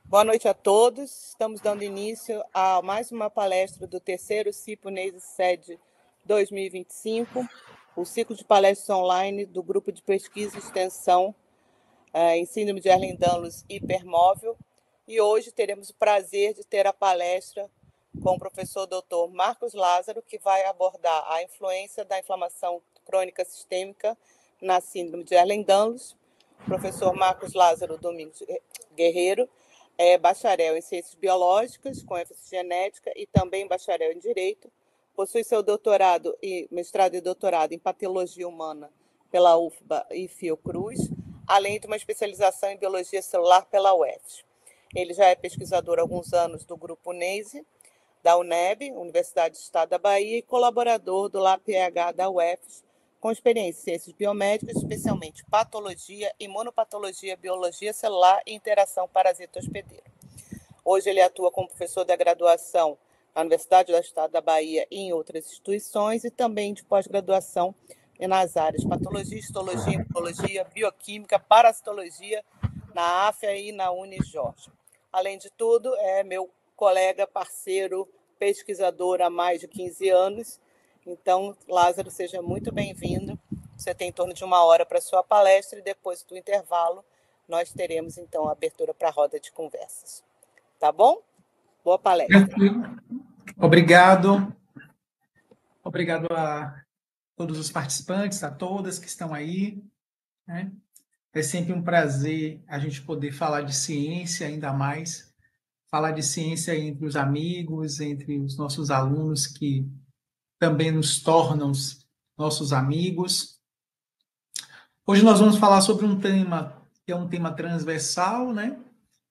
Boa noite a todos. Estamos dando início a mais uma palestra do terceiro CIPO NEISE SED 2025, o ciclo de palestras online do Grupo de Pesquisa e Extensão em Síndrome de Ehlers-Danlos Hipermóvel. E hoje teremos o prazer de ter a palestra com o professor Dr. Marcos Lázaro, que vai abordar a influência da inflamação crônica sistêmica na Síndrome de Ehlers-Danlos. O professor Marcos Lázaro Domingos Guerreiro é bacharel em Ciências Biológicas, com ênfase em genética, e também bacharel em Direito. Possui seu doutorado e mestrado e doutorado em Patologia Humana pela UFBA e Fiocruz, além de uma especialização em Biologia Celular pela UFSC. Ele já é pesquisador há alguns anos do Grupo NEISE, da UNEB, Universidade do Estado da Bahia, e colaborador do LabPH da UFSC, com experiência em ciências biomédicas, especialmente patologia, imunopatologia, biologia celular e interação parasita-hospedeiro. Hoje ele atua como professor da graduação na Universidade do Estado da Bahia e em outras instituições, e também de pós-graduação nas áreas patologia, histologia, imunologia, bioquímica, parasitologia, na AFIA e na Unijorge. Além de tudo, é meu colega, parceiro, pesquisador há mais de 15 anos. Então, Lázaro, seja muito bem-vindo. Você tem em torno de 1 hora para a sua palestra e depois do intervalo nós teremos, então, a abertura para a roda de conversas. Tá bom? Boa palestra. Obrigado. Obrigado a todos os participantes, a todas que estão aí, né? É sempre um prazer a gente poder falar de ciência, ainda mais falar de ciência entre os amigos, entre os nossos alunos que também nos tornam nossos amigos. Hoje nós vamos falar sobre um tema que é um tema transversal, né?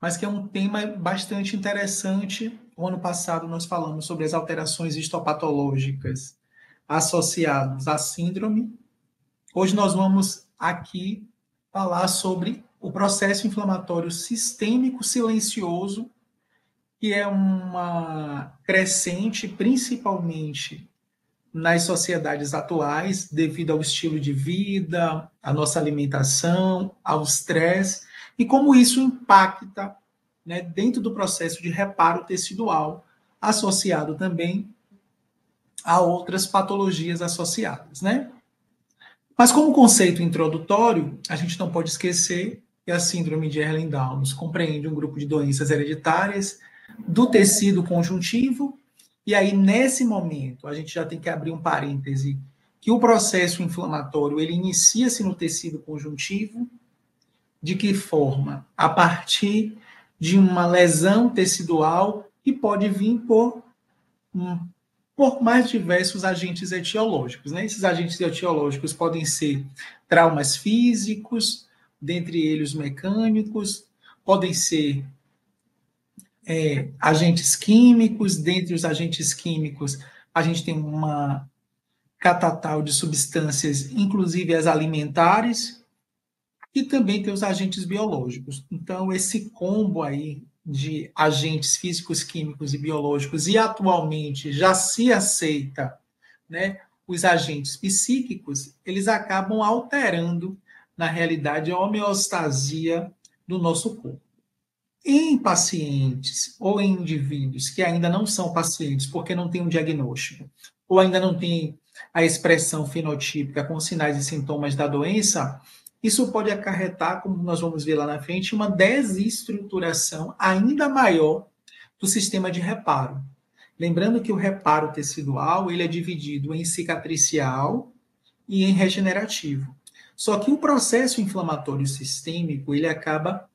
Mas que é um tema bastante interessante. O ano passado nós falamos sobre as alterações histopatológicas associadas à síndrome. Hoje nós vamos aqui falar sobre o processo inflamatório sistêmico silencioso, que é uma crescente, principalmente nas sociedades atuais, devido ao estilo de vida, à nossa alimentação, ao estresse, e como isso impacta, né, dentro do processo de reparo tecidual, associado também a outras patologias associadas, né? Mas como conceito introdutório, a gente não pode esquecer que a síndrome de Ehlers-Danlos compreende um grupo de doenças hereditárias do tecido conjuntivo. E aí, nesse momento, a gente já tem que abrir um parêntese, que o processo inflamatório, ele inicia-se no tecido conjuntivo. De que forma? A partir de uma lesão tecidual que pode vir por mais diversos agentes etiológicos, né? Esses agentes etiológicos podem ser traumas físicos, dentre eles mecânicos, podem ser agentes químicos. Dentre os agentes químicos, a gente tem uma catatal de substâncias, inclusive as alimentares, e também tem os agentes biológicos. Então, esse combo aí de agentes físicos, químicos e biológicos, e atualmente já se aceita, né, os agentes psíquicos, eles acabam alterando, na realidade, a homeostasia do nosso corpo. Em pacientes ou em indivíduos que ainda não são pacientes porque não têm um diagnóstico ou ainda não têm a expressão fenotípica com sinais e sintomas da doença, isso pode acarretar, como nós vamos ver lá na frente, uma desestruturação ainda maior do sistema de reparo. Lembrando que o reparo tecidual ele é dividido em cicatricial e em regenerativo. Só que o processo inflamatório sistêmico ele acaba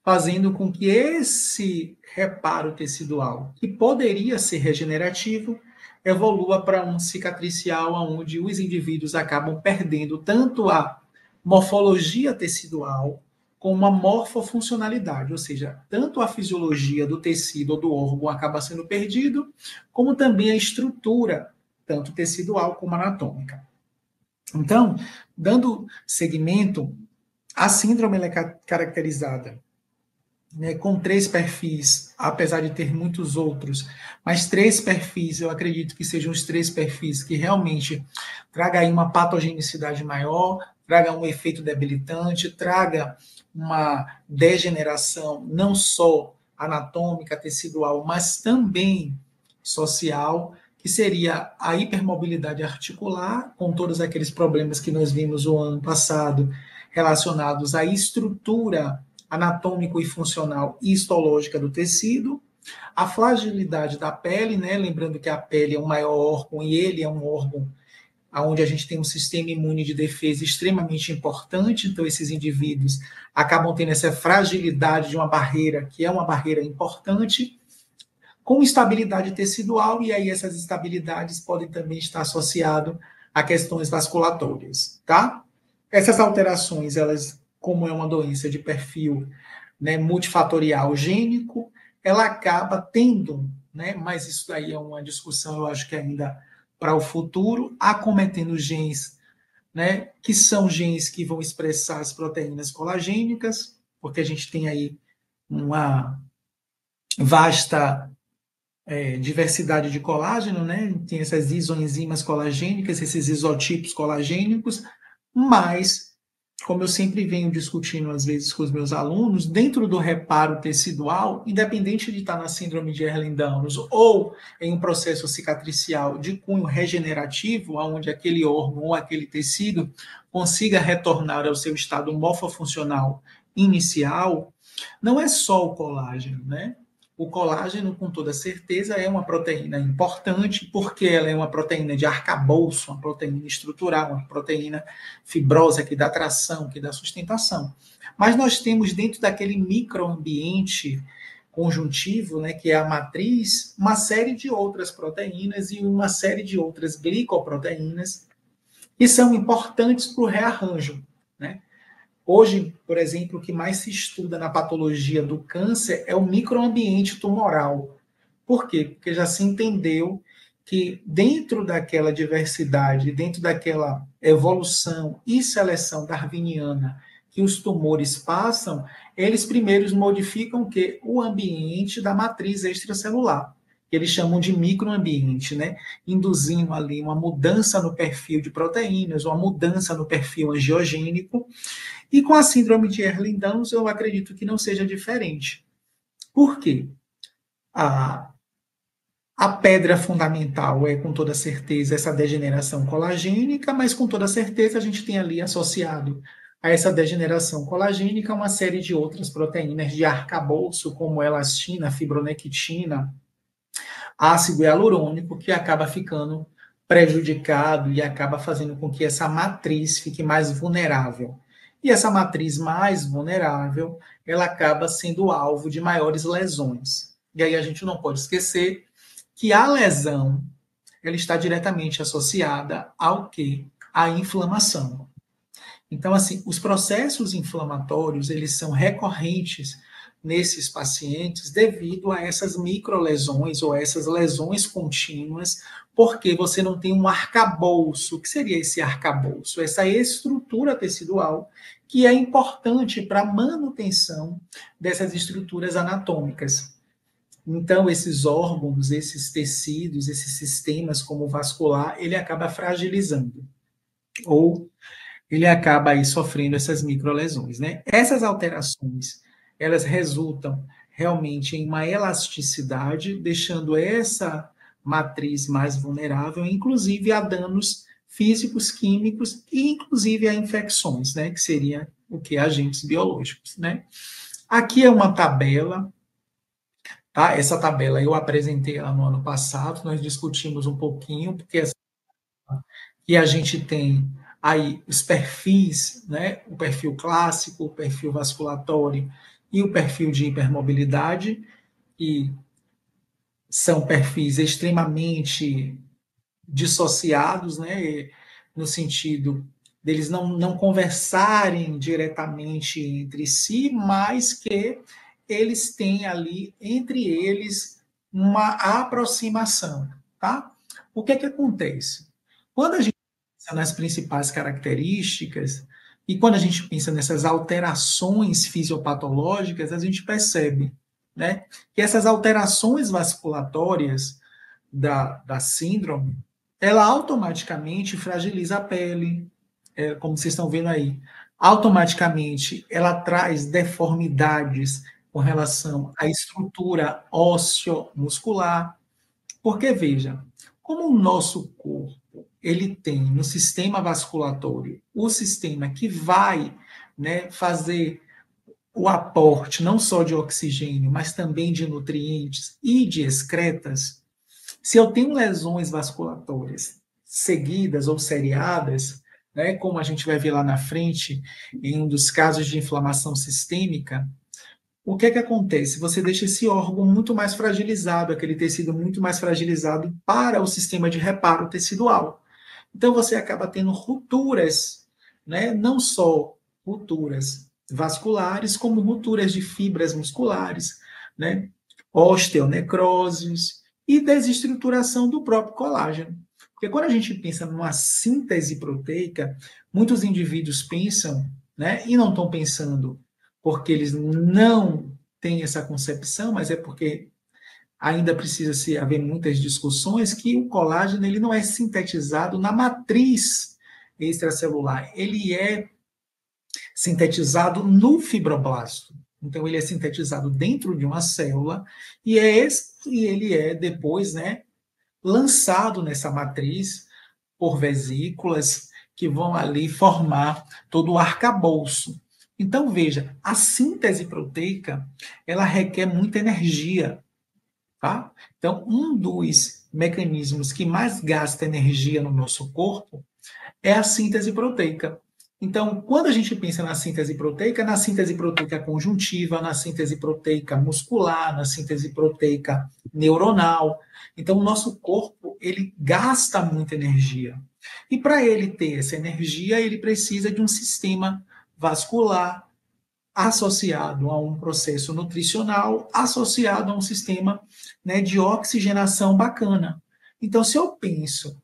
fazendo com que esse reparo tecidual, que poderia ser regenerativo, evolua para um cicatricial, onde os indivíduos acabam perdendo tanto a morfologia tecidual como a morfofuncionalidade, ou seja, tanto a fisiologia do tecido ou do órgão acaba sendo perdido, como também a estrutura, tanto tecidual como anatômica. Então, dando seguimento, a síndrome é caracterizada, né, com 3 perfis, apesar de ter muitos outros, mas 3 perfis, eu acredito que sejam os 3 perfis que realmente tragam aí uma patogenicidade maior, traga um efeito debilitante, traga uma degeneração não só anatômica, tecidual, mas também social, que seria a hipermobilidade articular, com todos aqueles problemas que nós vimos o ano passado relacionados à estrutura anatômico e funcional e histológica do tecido, a fragilidade da pele, né? Lembrando que a pele é o maior órgão e ele é um órgão onde a gente tem um sistema imune de defesa extremamente importante, então esses indivíduos acabam tendo essa fragilidade de uma barreira, que é uma barreira importante, com estabilidade tecidual, e aí essas estabilidades podem também estar associadas a questões vasculatórias, tá? Essas alterações, elas, como é uma doença de perfil, né, multifatorial gênico, ela acaba tendo, né, mas isso aí é uma discussão, eu acho que ainda para o futuro, acometendo genes, né, que são genes que vão expressar as proteínas colagênicas, porque a gente tem aí uma vasta diversidade de colágeno, né? Tem essas isoenzimas colagênicas, esses isotipos colagênicos, mas, como eu sempre venho discutindo às vezes com os meus alunos, dentro do reparo tecidual, independente de estar na síndrome de Ehlers-Danlos ou em um processo cicatricial de cunho regenerativo, onde aquele órgão ou aquele tecido consiga retornar ao seu estado morfofuncional inicial, não é só o colágeno, né? O colágeno, com toda certeza, é uma proteína importante, porque ela é uma proteína de arcabouço, uma proteína estrutural, uma proteína fibrosa que dá tração, que dá sustentação. Mas nós temos dentro daquele microambiente conjuntivo, né, que é a matriz, uma série de outras proteínas e uma série de outras glicoproteínas que são importantes para o rearranjo, né? Hoje, por exemplo, o que mais se estuda na patologia do câncer é o microambiente tumoral. Por quê? Porque já se entendeu que dentro daquela diversidade, dentro daquela evolução e seleção darwiniana que os tumores passam, eles primeiros modificam o quê? O ambiente da matriz extracelular, que eles chamam de microambiente, né? Induzindo ali uma mudança no perfil de proteínas, uma mudança no perfil angiogênico. E com a síndrome de Ehlers-Danlos, eu acredito que não seja diferente. Por quê? A pedra fundamental é, com toda certeza, essa degeneração colagênica, mas com toda certeza a gente tem ali associado a essa degeneração colagênica uma série de outras proteínas de arcabouço, como elastina, fibronectina, ácido hialurônico, que acaba ficando prejudicado e acaba fazendo com que essa matriz fique mais vulnerável. E essa matriz mais vulnerável, ela acaba sendo alvo de maiores lesões. E aí a gente não pode esquecer que a lesão, ela está diretamente associada ao quê? À inflamação. Então, assim, os processos inflamatórios, eles são recorrentes nesses pacientes devido a essas microlesões ou essas lesões contínuas, porque você não tem um arcabouço. O que seria esse arcabouço? Essa estrutura tecidual que é importante para a manutenção dessas estruturas anatômicas. Então, esses órgãos, esses tecidos, esses sistemas como o vascular, ele acaba fragilizando ou ele acaba aí sofrendo essas microlesões, né? Essas alterações, elas resultam realmente em uma elasticidade, deixando essa matriz mais vulnerável, inclusive a danos físicos, químicos e inclusive a infecções, né? Que seria o que? Agentes biológicos, né? Aqui é uma tabela, tá? Essa tabela eu apresentei lá no ano passado, nós discutimos um pouquinho, porque e a gente tem aí os perfis, né? O perfil clássico, o perfil vasculatório e o perfil de hipermobilidade, e são perfis extremamente dissociados, né? No sentido deles não conversarem diretamente entre si, mas que eles têm ali, entre eles, uma aproximação, tá? O que é que acontece? Quando a gente pensa nas principais características e quando a gente pensa nessas alterações fisiopatológicas, a gente percebe, né, que essas alterações vasculatórias da síndrome, ela automaticamente fragiliza a pele, como vocês estão vendo aí. Automaticamente, ela traz deformidades com relação à estrutura ósseo-muscular. Porque, veja, como o nosso corpo ele tem no sistema vasculatório o sistema que vai, né, fazer o aporte não só de oxigênio, mas também de nutrientes e de excretas, se eu tenho lesões vasculatórias seguidas ou seriadas, né, como a gente vai ver lá na frente, em um dos casos de inflamação sistêmica, o que é que acontece? Você deixa esse órgão muito mais fragilizado, aquele tecido muito mais fragilizado para o sistema de reparo tecidual. Então você acaba tendo rupturas, né? Não só rupturas vasculares, como rupturas de fibras musculares, né? Osteonecroses e desestruturação do próprio colágeno. Porque quando a gente pensa numa síntese proteica, muitos indivíduos pensam, né? E não estão pensando porque eles não têm essa concepção, mas é porque ainda precisa se haver muitas discussões que o colágeno ele não é sintetizado na matriz extracelular, ele é sintetizado no fibroblasto. Então ele é sintetizado dentro de uma célula e ele é depois, né, lançado nessa matriz por vesículas que vão ali formar todo o arcabouço. Então veja, a síntese proteica ela requer muita energia. Tá? Então, um dos mecanismos que mais gasta energia no nosso corpo é a síntese proteica. Então, quando a gente pensa na síntese proteica conjuntiva, na síntese proteica muscular, na síntese proteica neuronal, então o nosso corpo ele gasta muita energia. E para ele ter essa energia, ele precisa de um sistema vascular associado a um processo nutricional, associado a um sistema, né, de oxigenação bacana. Então, se eu penso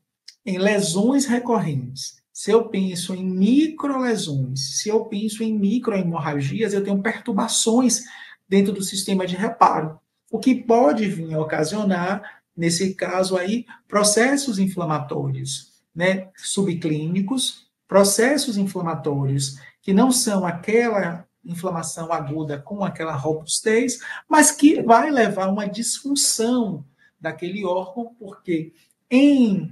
em lesões recorrentes, se eu penso em microlesões, se eu penso em microhemorragias, eu tenho perturbações dentro do sistema de reparo, o que pode vir a ocasionar, nesse caso aí, processos inflamatórios, né, subclínicos, processos inflamatórios que não são aquela inflamação aguda com aquela robustez, mas que vai levar a uma disfunção daquele órgão, porque em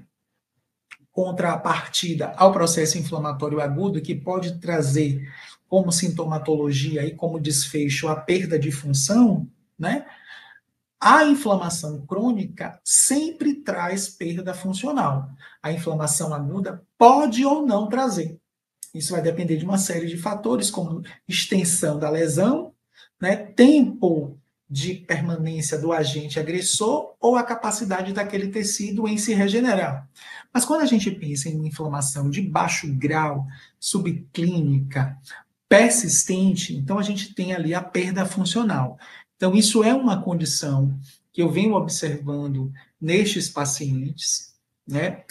contrapartida ao processo inflamatório agudo, que pode trazer como sintomatologia e como desfecho a perda de função, né? A inflamação crônica sempre traz perda funcional. A inflamação aguda pode ou não trazer. Isso vai depender de uma série de fatores, como extensão da lesão, né, tempo de permanência do agente agressor ou a capacidade daquele tecido em se regenerar. Mas quando a gente pensa em inflamação de baixo grau, subclínica, persistente, então a gente tem ali a perda funcional. Então, isso é uma condição que eu venho observando nestes pacientes, né?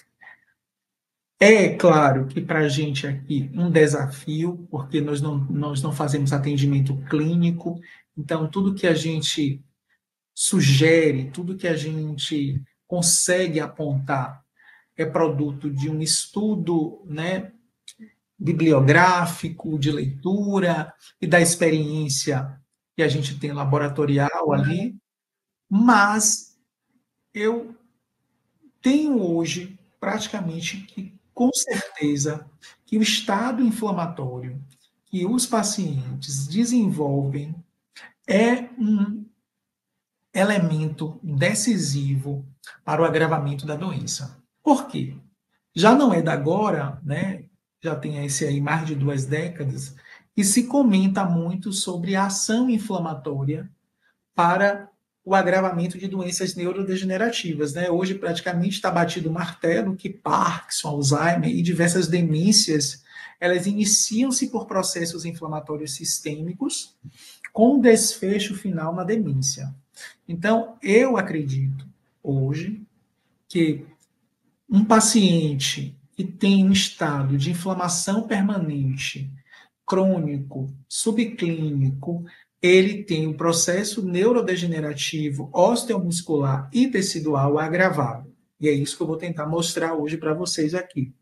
É claro que para a gente aqui um desafio, porque nós não fazemos atendimento clínico, então tudo que a gente sugere, tudo que a gente consegue apontar é produto de um estudo, né, bibliográfico, de leitura e da experiência que a gente tem laboratorial ali, mas eu tenho hoje praticamente que, com certeza, que o estado inflamatório que os pacientes desenvolvem é um elemento decisivo para o agravamento da doença. Por quê? Já não é da agora, né? Já tem esse aí mais de 2 décadas, e se comenta muito sobre a ação inflamatória para o agravamento de doenças neurodegenerativas, né? Hoje praticamente está batido o martelo que Parkinson, Alzheimer e diversas demências, elas iniciam-se por processos inflamatórios sistêmicos com desfecho final na demência. Então, eu acredito hoje que um paciente que tem um estado de inflamação permanente, crônico, subclínico, ele tem um processo neurodegenerativo, osteomuscular e tecidual agravado. E é isso que eu vou tentar mostrar hoje para vocês aqui.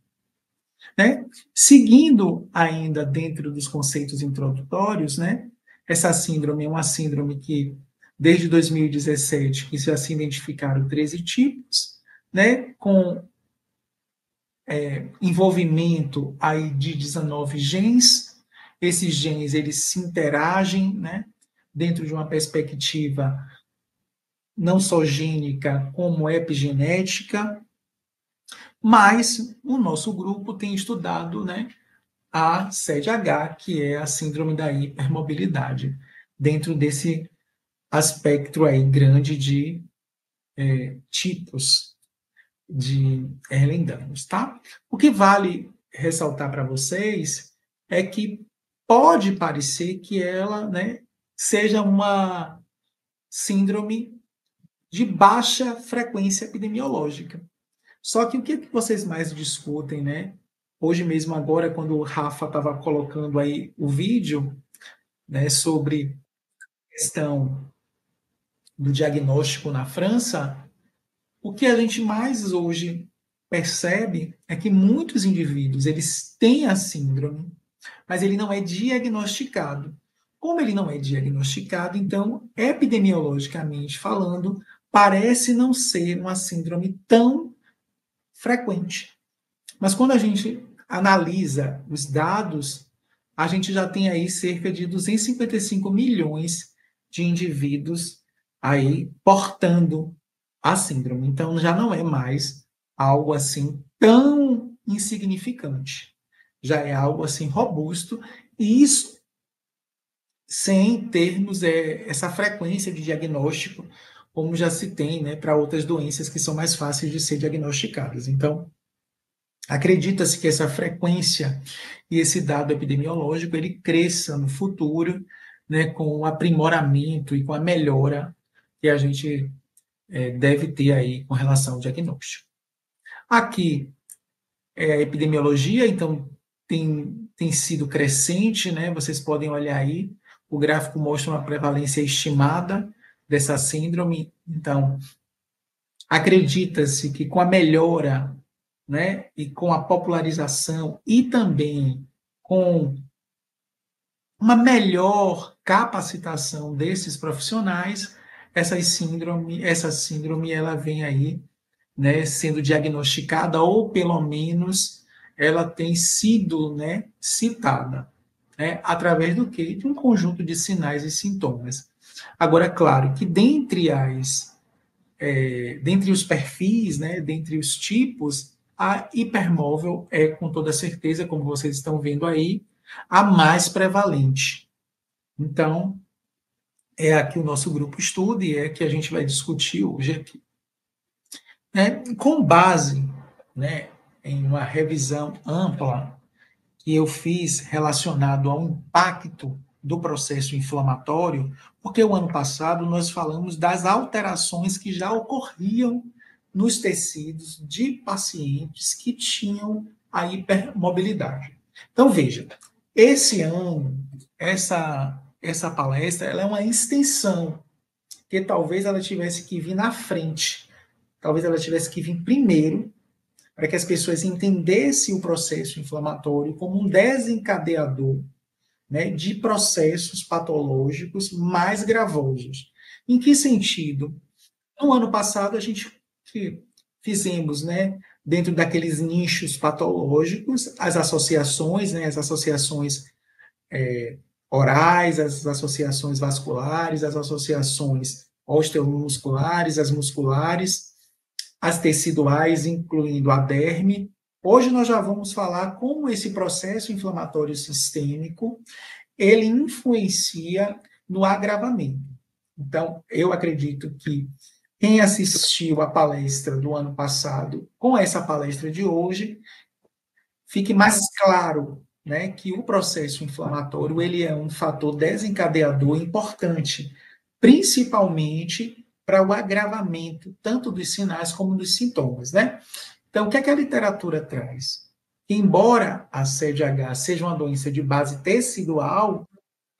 Né? Seguindo ainda dentro dos conceitos introdutórios, né? Essa síndrome é uma síndrome que, desde 2017, que já se identificaram 13 tipos, né, com envolvimento aí de 19 genes. Esses genes, eles se interagem, né, dentro de uma perspectiva não só gênica, como epigenética, mas o nosso grupo tem estudado, né, a SED-H, que é a síndrome da hipermobilidade, dentro desse aspecto aí grande de tipos de Ehlers-Danlos, tá? O que vale ressaltar para vocês é que pode parecer que ela, né, seja uma síndrome de baixa frequência epidemiológica. Só que o que vocês mais discutem, né? Hoje mesmo, agora, quando o Rafa estava colocando aí o vídeo, né, sobre a questão do diagnóstico na França, o que a gente mais hoje percebe é que muitos indivíduos eles têm a síndrome, mas ele não é diagnosticado. Como ele não é diagnosticado, então, epidemiologicamente falando, parece não ser uma síndrome tão frequente. Mas quando a gente analisa os dados, a gente já tem aí cerca de 255 milhões de indivíduos aí portando a síndrome. Então já não é mais algo assim tão insignificante. Já é algo assim robusto, e isso sem termos essa frequência de diagnóstico, como já se tem, né, para outras doenças que são mais fáceis de ser diagnosticadas. Então, acredita-se que essa frequência e esse dado epidemiológico ele cresça no futuro, né, com o aprimoramento e com a melhora que a gente deve ter aí com relação ao diagnóstico. Aqui é a epidemiologia, então tem sido crescente, né? Vocês podem olhar aí, o gráfico mostra uma prevalência estimada dessa síndrome. Então, acredita-se que com a melhora, né, e com a popularização e também com uma melhor capacitação desses profissionais, essa síndrome ela vem aí, né, sendo diagnosticada, ou pelo menos ela tem sido, né, citada, né, através do quê? De um conjunto de sinais e sintomas. Agora, claro que dentre os perfis, né, dentre os tipos, a hipermóvel é, com toda certeza, como vocês estão vendo aí, a mais prevalente. Então, é a que o nosso grupo estuda e é a que a gente vai discutir hoje aqui. Com base, né, em uma revisão ampla que eu fiz relacionado ao impacto do processo inflamatório, porque o ano passado nós falamos das alterações que já ocorriam nos tecidos de pacientes que tinham a hipermobilidade. Então, veja, esse ano, essa palestra ela é uma extensão, que talvez ela tivesse que vir na frente, talvez ela tivesse que vir primeiro, para que as pessoas entendessem o processo inflamatório como um desencadeador, né, de processos patológicos mais gravosos. Em que sentido? No ano passado, a gente fizemos, né, dentro daqueles nichos patológicos, as associações, né, as associações orais, as associações vasculares, as associações osteomusculares, as musculares, as teciduais, incluindo a derme. Hoje nós já vamos falar como esse processo inflamatório sistêmico ele influencia no agravamento. Então, eu acredito que quem assistiu a palestra do ano passado com essa palestra de hoje, fique mais claro, né, que o processo inflamatório ele é um fator desencadeador importante, principalmente para o agravamento tanto dos sinais como dos sintomas, né? Então, o que é que a literatura traz? Embora a CDH seja uma doença de base tecidual,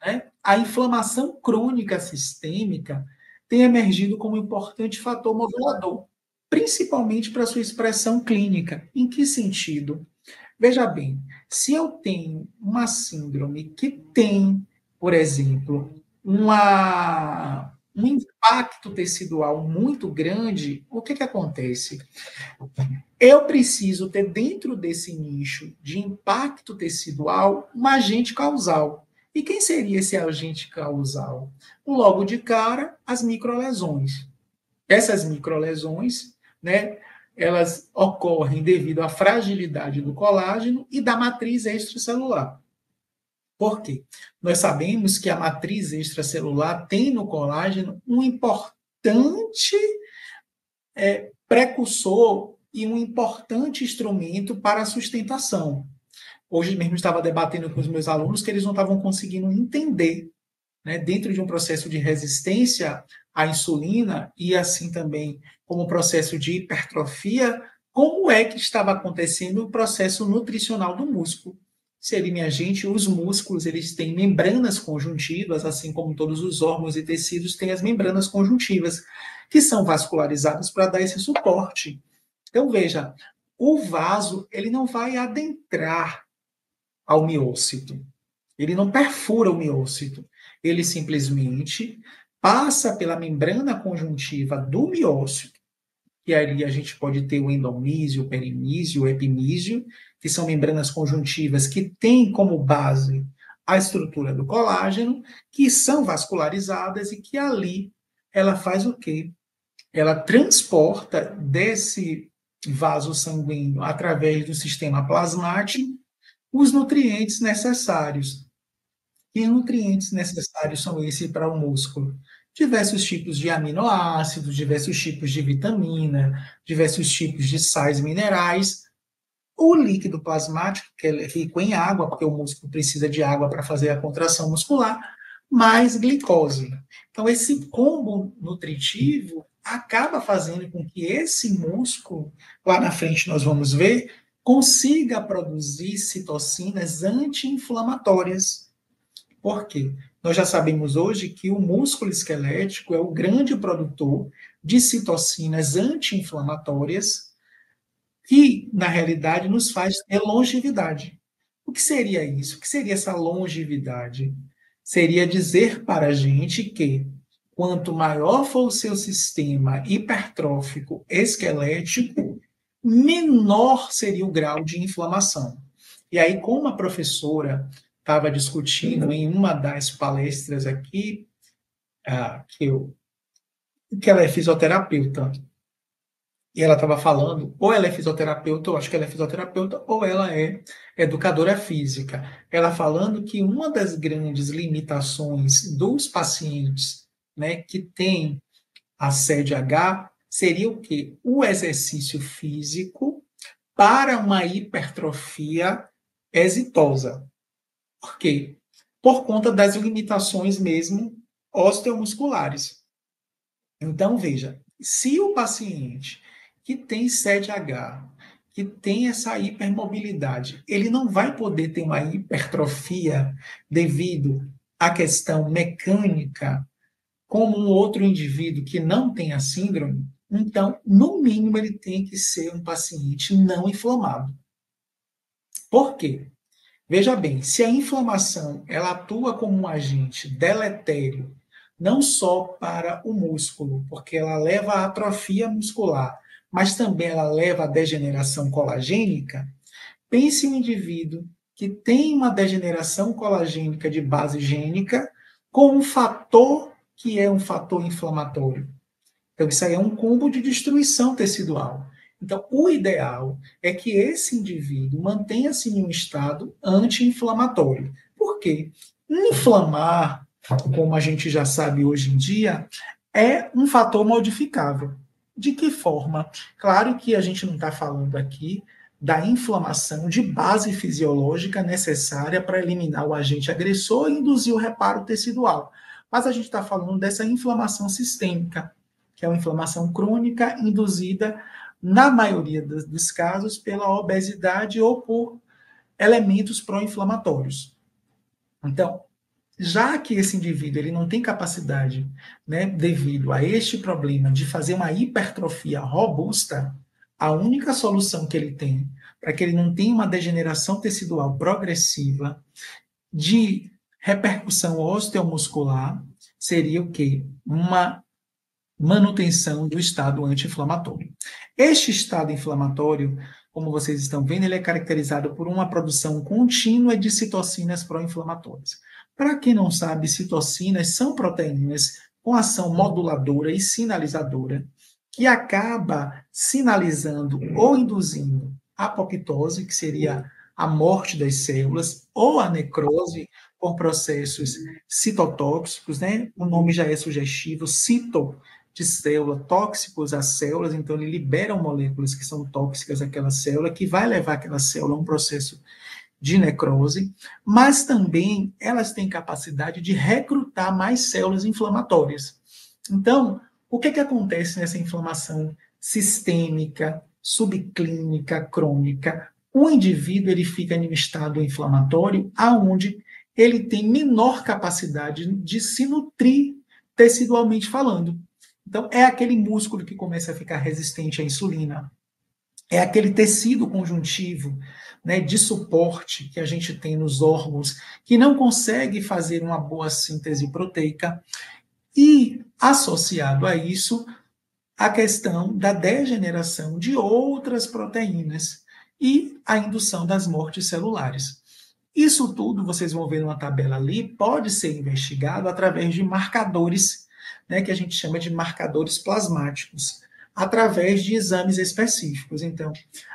né, a inflamação crônica sistêmica tem emergido como um importante fator modulador, principalmente para sua expressão clínica. Em que sentido? Veja bem, se eu tenho uma síndrome que tem por exemplo, um impacto tecidual muito grande, o que acontece? Eu preciso ter dentro desse nicho de impacto tecidual um agente causal. E quem seria esse agente causal? Logo de cara, as microlesões. Essas microlesões, né, elas ocorrem devido à fragilidade do colágeno e da matriz extracelular. Por quê? Nós sabemos que a matriz extracelular tem no colágeno um importante precursor e um importante instrumento para a sustentação. Hoje mesmo estava debatendo com os meus alunos que eles não estavam conseguindo entender, né, dentro de um processo de resistência à insulina e assim também como processo de hipertrofia, como é que estava acontecendo o processo nutricional do músculo. Se ele, minha gente, os músculos, eles têm membranas conjuntivas, assim como todos os órgãos e tecidos têm as membranas conjuntivas, que são vascularizadas para dar esse suporte. Então, veja, o vaso, ele não vai adentrar ao miócito. Ele não perfura o miócito. Ele simplesmente passa pela membrana conjuntiva do miócito, que ali a gente pode ter o endomísio, o perimísio, o epimísio, que são membranas conjuntivas que têm como base a estrutura do colágeno, que são vascularizadas e que ali ela faz o quê? Ela transporta desse vaso sanguíneo através do sistema plasmático os nutrientes necessários. Que nutrientes necessários são esses para o músculo? Diversos tipos de aminoácidos, diversos tipos de vitamina, diversos tipos de sais minerais. O líquido plasmático, que é rico em água, porque o músculo precisa de água para fazer a contração muscular, mais glicose. Então, esse combo nutritivo acaba fazendo com que esse músculo, lá na frente nós vamos ver, consiga produzir citocinas anti-inflamatórias. Por quê? Nós já sabemos hoje que o músculo esquelético é o grande produtor de citocinas anti-inflamatórias que, na realidade, nos faz ter longevidade. O que seria isso? O que seria essa longevidade? Seria dizer para a gente que quanto maior for o seu sistema hipertrófico esquelético, menor seria o grau de inflamação. E aí, como a professora estava discutindo em uma das palestras aqui, que ela é fisioterapeuta, e ela estava falando, ou ela é fisioterapeuta, eu acho que ela é fisioterapeuta, ou ela é educadora física. Ela falando que uma das grandes limitações dos pacientes, né, que têm a CDH seria o quê? O exercício físico para uma hipertrofia exitosa. Por quê? Por conta das limitações mesmo osteomusculares. Então, veja, se o paciente que tem CDH, que tem essa hipermobilidade, ele não vai poder ter uma hipertrofia devido à questão mecânica, como um outro indivíduo que não tem a síndrome, então, no mínimo, ele tem que ser um paciente não inflamado. Por quê? Veja bem, se a inflamação ela atua como um agente deletério, não só para o músculo, porque ela leva à atrofia muscular, mas também ela leva à degeneração colagênica, pense um indivíduo que tem uma degeneração colagênica de base gênica com um fator que é um fator inflamatório. Então, isso aí é um combo de destruição tecidual. Então, o ideal é que esse indivíduo mantenha-se em um estado anti-inflamatório. Por quê? Inflamar, como a gente já sabe hoje em dia, é um fator modificável. De que forma? Claro que a gente não está falando aqui da inflamação de base fisiológica necessária para eliminar o agente agressor e induzir o reparo tecidual. Mas a gente está falando dessa inflamação sistêmica, que é uma inflamação crônica induzida, na maioria dos casos, pela obesidade ou por elementos pró-inflamatórios. Então, já que esse indivíduo ele não tem capacidade, né, devido a este problema de fazer uma hipertrofia robusta, a única solução que ele tem para que ele não tenha uma degeneração tecidual progressiva, de Repercussão osteomuscular seria o quê? Uma manutenção do estado anti-inflamatório. Este estado inflamatório, como vocês estão vendo, ele é caracterizado por uma produção contínua de citocinas pró-inflamatórias. Para quem não sabe, citocinas são proteínas com ação moduladora e sinalizadora que acaba sinalizando ou induzindo a apoptose, que seria a morte das células, ou a necrose por processos citotóxicos, né? O nome já é sugestivo, cito de célula, tóxicos às células, então ele liberam moléculas que são tóxicas àquela célula, que vai levar aquela célula a um processo de necrose, mas também elas têm capacidade de recrutar mais células inflamatórias. Então, o que acontece nessa inflamação sistêmica, subclínica, crônica? O indivíduo ele fica em um estado inflamatório aonde ele tem menor capacidade de se nutrir tecidualmente falando. Então, é aquele músculo que começa a ficar resistente à insulina, é aquele tecido conjuntivo, né, de suporte que a gente tem nos órgãos, que não consegue fazer uma boa síntese proteica, e associado a isso, a questão da degeneração de outras proteínas e a indução das mortes celulares. Isso tudo, vocês vão ver numa tabela ali, pode ser investigado através de marcadores, né, que a gente chama de marcadores plasmáticos, através de exames específicos. Então,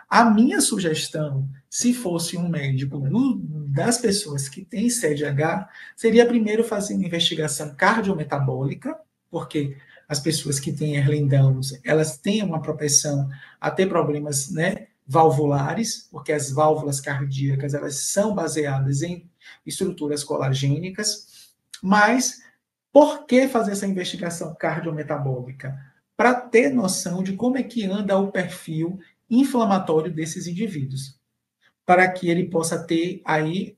a minha sugestão, se fosse um médico das pessoas que têm CDH, seria primeiro fazer uma investigação cardiometabólica, porque as pessoas que têm Ehlers-Danlos, elas têm uma propensão a ter problemas, né, valvulares, porque as válvulas cardíacas elas são baseadas em estruturas colagênicas, mas por que fazer essa investigação cardiometabólica? Para ter noção de como é que anda o perfil inflamatório desses indivíduos, para que ele possa ter aí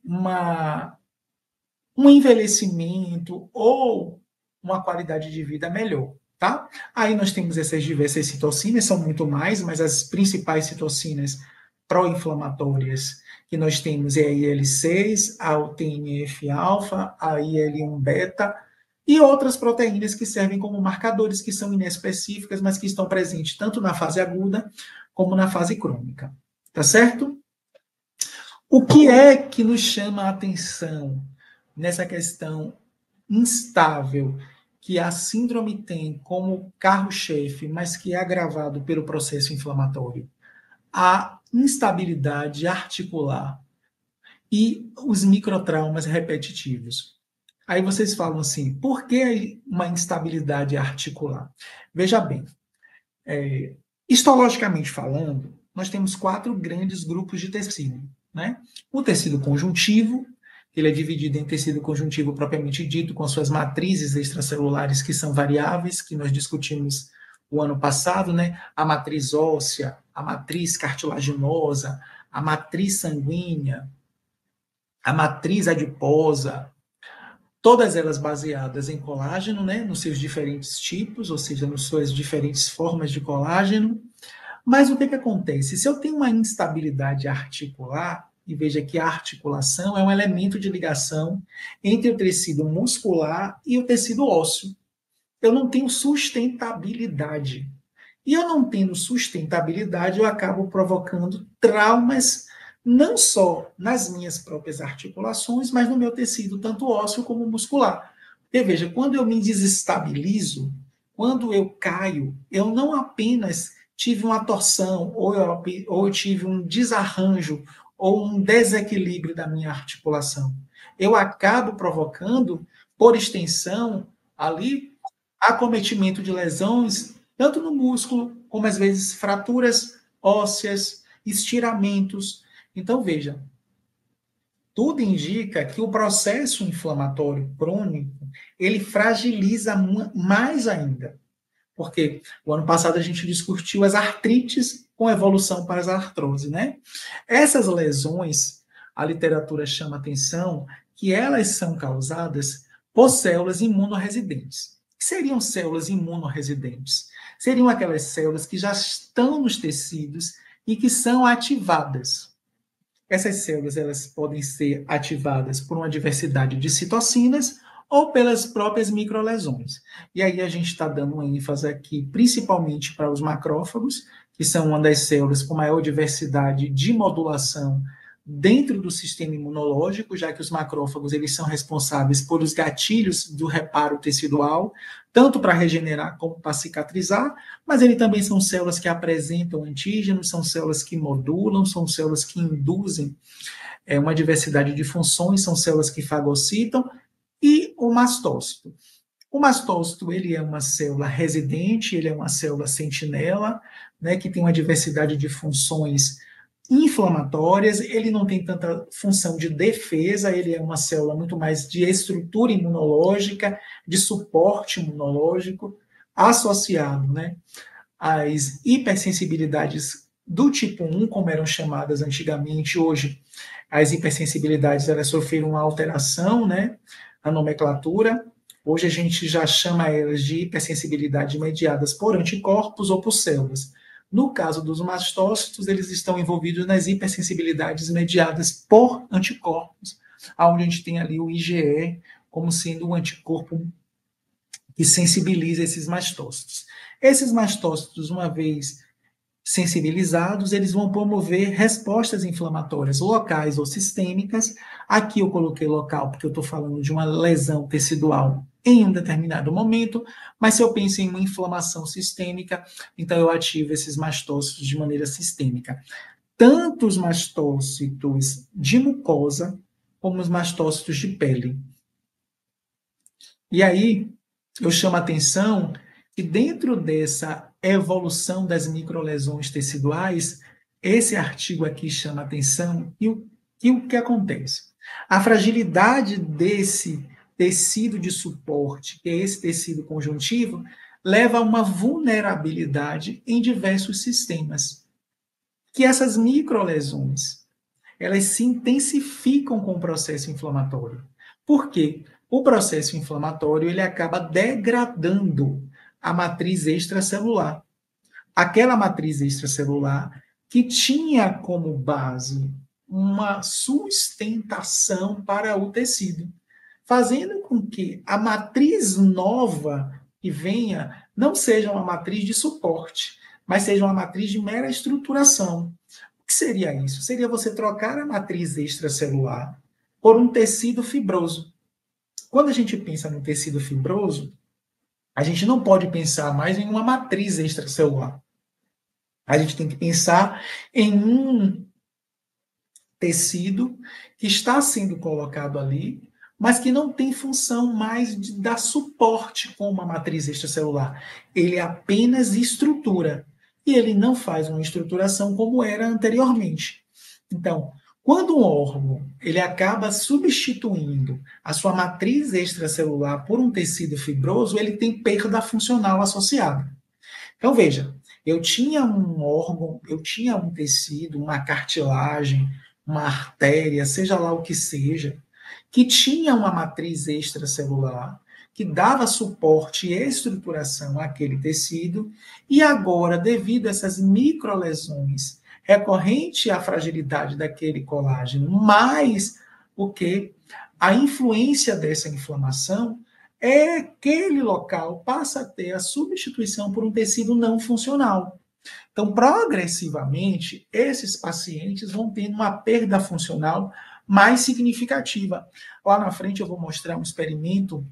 um envelhecimento ou uma qualidade de vida melhor, tá? Aí nós temos essas diversas citocinas, são muito mais, mas as principais citocinas pró-inflamatórias que nós temos é a IL-6, a TNF-alfa, a IL-1-beta e outras proteínas que servem como marcadores que são inespecíficas, mas que estão presentes tanto na fase aguda como na fase crônica, tá certo? O que é que nos chama a atenção nessa questão instável que a síndrome tem como carro-chefe, mas que é agravado pelo processo inflamatório? A instabilidade articular e os microtraumas repetitivos. Aí vocês falam assim, por que uma instabilidade articular? Veja bem, histologicamente falando, nós temos 4 grandes grupos de tecido, né? O tecido conjuntivo, ele é dividido em tecido conjuntivo propriamente dito, com suas matrizes extracelulares que são variáveis, que nós discutimos o ano passado, né? A matriz óssea, a matriz cartilaginosa, a matriz sanguínea, a matriz adiposa, todas elas baseadas em colágeno, né? Nos seus diferentes tipos, ou seja, nas suas diferentes formas de colágeno. Mas o que acontece? Se eu tenho uma instabilidade articular, e veja que a articulação é um elemento de ligação entre o tecido muscular e o tecido ósseo. Eu não tenho sustentabilidade. E eu não tendo sustentabilidade, eu acabo provocando traumas não só nas minhas próprias articulações, mas no meu tecido, tanto ósseo como muscular. Porque veja, quando eu me desestabilizo, quando eu caio, eu não apenas tive uma torção, ou eu tive um desarranjo, ou um desequilíbrio da minha articulação. Eu acabo provocando, por extensão, ali, acometimento de lesões, tanto no músculo, como às vezes fraturas ósseas, estiramentos. Então, veja, tudo indica que o processo inflamatório crônico, ele fragiliza mais ainda. Porque o ano passado a gente discutiu as artrites com evolução para as artrose, né? Essas lesões, a literatura chama atenção que elas são causadas por células imunorresidentes. O que seriam células imunorresidentes? Seriam aquelas células que já estão nos tecidos e que são ativadas. Essas células elas podem ser ativadas por uma diversidade de citocinas ou pelas próprias microlesões. E aí a gente está dando uma ênfase aqui, principalmente para os macrófagos, que são uma das células com maior diversidade de modulação dentro do sistema imunológico, já que os macrófagos eles são responsáveis pelos gatilhos do reparo tecidual, tanto para regenerar como para cicatrizar, mas eles também são células que apresentam antígenos, são células que modulam, são células que induzem uma diversidade de funções, são células que fagocitam, e o mastócito. O mastócito ele é uma célula residente, ele é uma célula sentinela, né, que tem uma diversidade de funções inflamatórias, ele não tem tanta função de defesa, ele é uma célula muito mais de estrutura imunológica, de suporte imunológico, associado, né, às hipersensibilidades do tipo 1, como eram chamadas antigamente. Hoje, as hipersensibilidades elas sofreram uma alteração, né, na nomenclatura. Hoje a gente já chama elas de hipersensibilidade mediadas por anticorpos ou por células. No caso dos mastócitos, eles estão envolvidos nas hipersensibilidades mediadas por anticorpos, onde a gente tem ali o IgE como sendo um anticorpo que sensibiliza esses mastócitos. Esses mastócitos, uma vez sensibilizados, eles vão promover respostas inflamatórias locais ou sistêmicas. Aqui eu coloquei local porque eu estou falando de uma lesão tecidual em um determinado momento, mas se eu penso em uma inflamação sistêmica, então eu ativo esses mastócitos de maneira sistêmica. Tanto os mastócitos de mucosa, como os mastócitos de pele. E aí, eu chamo a atenção que dentro dessa evolução das microlesões teciduais, esse artigo aqui chama a atenção e o que acontece? A fragilidade desse tecido de suporte, que é esse tecido conjuntivo, leva a uma vulnerabilidade em diversos sistemas. Que essas microlesões, elas se intensificam com o processo inflamatório. Por quê? O processo inflamatório ele acaba degradando a matriz extracelular. Aquela matriz extracelular que tinha como base uma sustentação para o tecido, fazendo com que a matriz nova que venha não seja uma matriz de suporte, mas seja uma matriz de mera estruturação. O que seria isso? Seria você trocar a matriz extracelular por um tecido fibroso. Quando a gente pensa no tecido fibroso, a gente não pode pensar mais em uma matriz extracelular. A gente tem que pensar em um tecido que está sendo colocado ali, mas que não tem função mais de dar suporte com uma matriz extracelular. Ele apenas estrutura. E ele não faz uma estruturação como era anteriormente. Então, quando um órgão ele acaba substituindo a sua matriz extracelular por um tecido fibroso, ele tem perda funcional associada. Então, veja, eu tinha um órgão, eu tinha um tecido, uma cartilagem, uma artéria, seja lá o que seja, que tinha uma matriz extracelular, que dava suporte e estruturação àquele tecido, e agora, devido a essas microlesões recorrente à fragilidade daquele colágeno, mais o que a influência dessa inflamação, é aquele local passa a ter a substituição por um tecido não funcional. Então, progressivamente, esses pacientes vão tendo uma perda funcional mais significativa. Lá na frente eu vou mostrar um experimento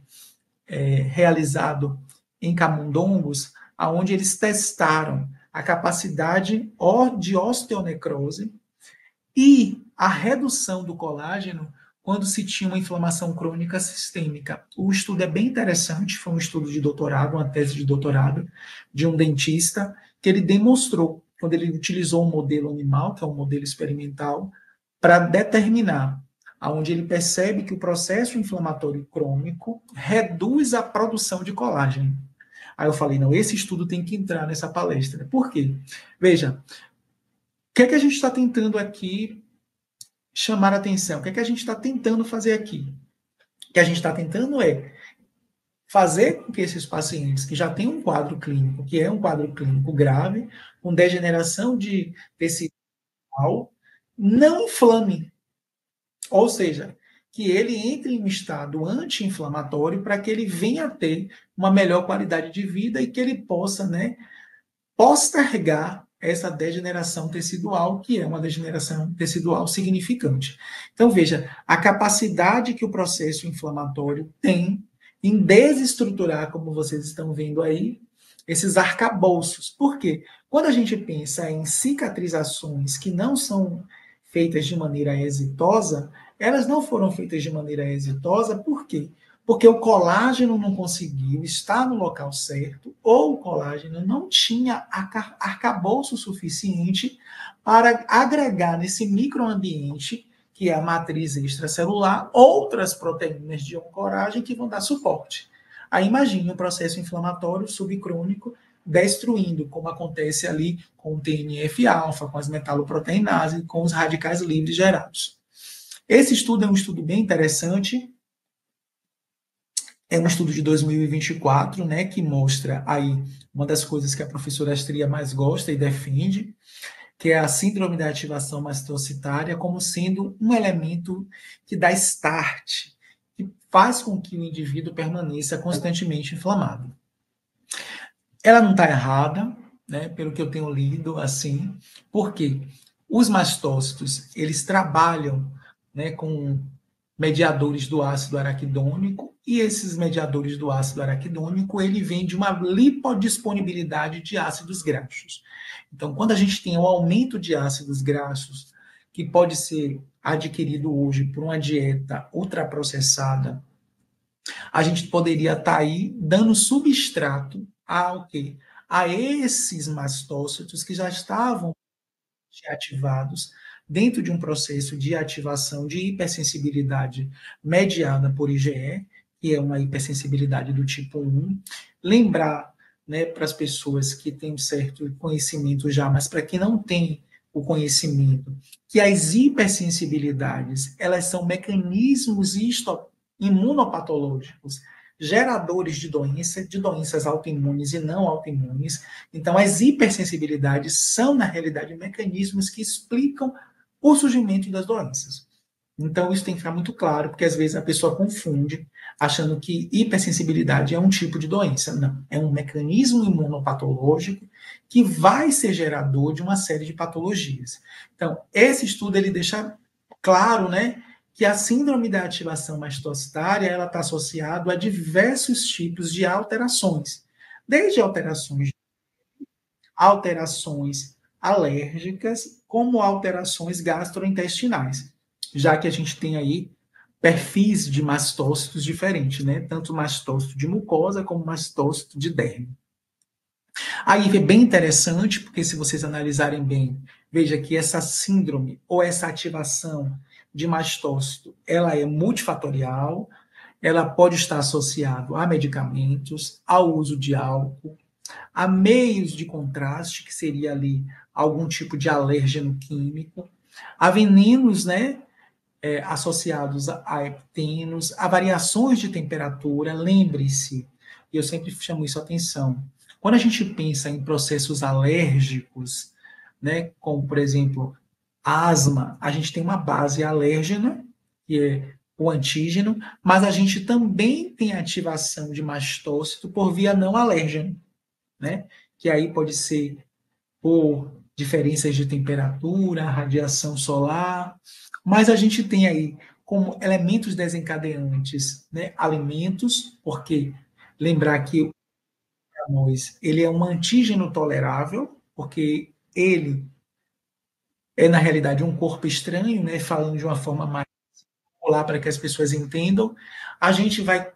realizado em camundongos, onde eles testaram a capacidade de osteonecrose e a redução do colágeno quando se tinha uma inflamação crônica sistêmica. O estudo é bem interessante, foi um estudo de doutorado, uma tese de doutorado de um dentista, que ele demonstrou, quando ele utilizou um modelo animal, que é um modelo experimental, para determinar, onde ele percebe que o processo inflamatório crônico reduz a produção de colágeno. Aí eu falei, não, esse estudo tem que entrar nessa palestra. Por quê? Veja, o que é que a gente está tentando aqui chamar a atenção? O que é que a gente está tentando fazer aqui? O que a gente está tentando é fazer com que esses pacientes que já têm um quadro clínico, que é um quadro clínico grave, com degeneração de tecido, não inflame. Ou seja, que ele entre em um estado anti-inflamatório para que ele venha a ter uma melhor qualidade de vida e que ele possa, né, postergar essa degeneração tecidual, que é uma degeneração tecidual significante. Então, veja, a capacidade que o processo inflamatório tem em desestruturar, como vocês estão vendo aí, esses arcabouços. Por quê? Quando a gente pensa em cicatrizações que não são feitas de maneira exitosa, elas não foram feitas de maneira exitosa, por quê? Porque o colágeno não conseguiu estar no local certo, ou o colágeno não tinha arcabouço suficiente para agregar nesse microambiente, que é a matriz extracelular, outras proteínas de ancoragem que vão dar suporte. Aí imagine um processo inflamatório subcrônico destruindo, como acontece ali com o TNF-alfa, com as metaloproteinases, com os radicais livres gerados. Esse estudo é um estudo bem interessante, é um estudo de 2024, né, que mostra aí uma das coisas que a professora Astria mais gosta e defende, que é a síndrome da ativação mastocitária como sendo um elemento que dá start, que faz com que o indivíduo permaneça constantemente inflamado. Ela não está errada, né, pelo que eu tenho lido, assim, porque os mastócitos, eles trabalham, né, com mediadores do ácido araquidônico, e esses mediadores do ácido araquidônico, ele vem de uma lipodisponibilidade de ácidos graxos. Então, quando a gente tem um aumento de ácidos graxos, que pode ser adquirido hoje por uma dieta ultraprocessada, a gente poderia estar aí dando substrato ao quê? A esses mastócitos que já estavam ativados dentro de um processo de ativação de hipersensibilidade mediada por IgE, que é uma hipersensibilidade do tipo 1. Lembrar, né, para as pessoas que têm um certo conhecimento já, mas para quem não tem o conhecimento, que as hipersensibilidades, elas são mecanismos imunopatológicos geradores de doenças autoimunes e não autoimunes. Então, as hipersensibilidades são, na realidade, mecanismos que explicam o surgimento das doenças. Então, isso tem que ficar muito claro, porque às vezes a pessoa confunde, achando que hipersensibilidade é um tipo de doença. Não, é um mecanismo imunopatológico que vai ser gerador de uma série de patologias. Então, esse estudo ele deixa claro, né, que a síndrome da ativação mastocitária ela está associada a diversos tipos de alterações, desde alterações alérgicas, como alterações gastrointestinais, já que a gente tem aí perfis de mastócitos diferentes, né? Tanto mastócito de mucosa como mastócito de derme. Aí é bem interessante, porque se vocês analisarem bem, veja que essa síndrome ou essa ativação de mastócito, ela é multifatorial, ela pode estar associado a medicamentos, ao uso de álcool, a meios de contraste, que seria ali algum tipo de alérgeno químico, a venenos, né, associados a heptenos, a variações de temperatura. Lembre-se, e eu sempre chamo isso a atenção, quando a gente pensa em processos alérgicos, né, como, por exemplo, asma, a gente tem uma base alérgena, que é o antígeno, mas a gente também tem ativação de mastócito por via não alérgena, né? Que aí pode ser por diferenças de temperatura, radiação solar, mas a gente tem aí como elementos desencadeantes, né, alimentos, porque lembrar que nós, ele é um antígeno tolerável, porque ele é, na realidade, um corpo estranho, né, falando de uma forma mais popular para que as pessoas entendam, a gente vai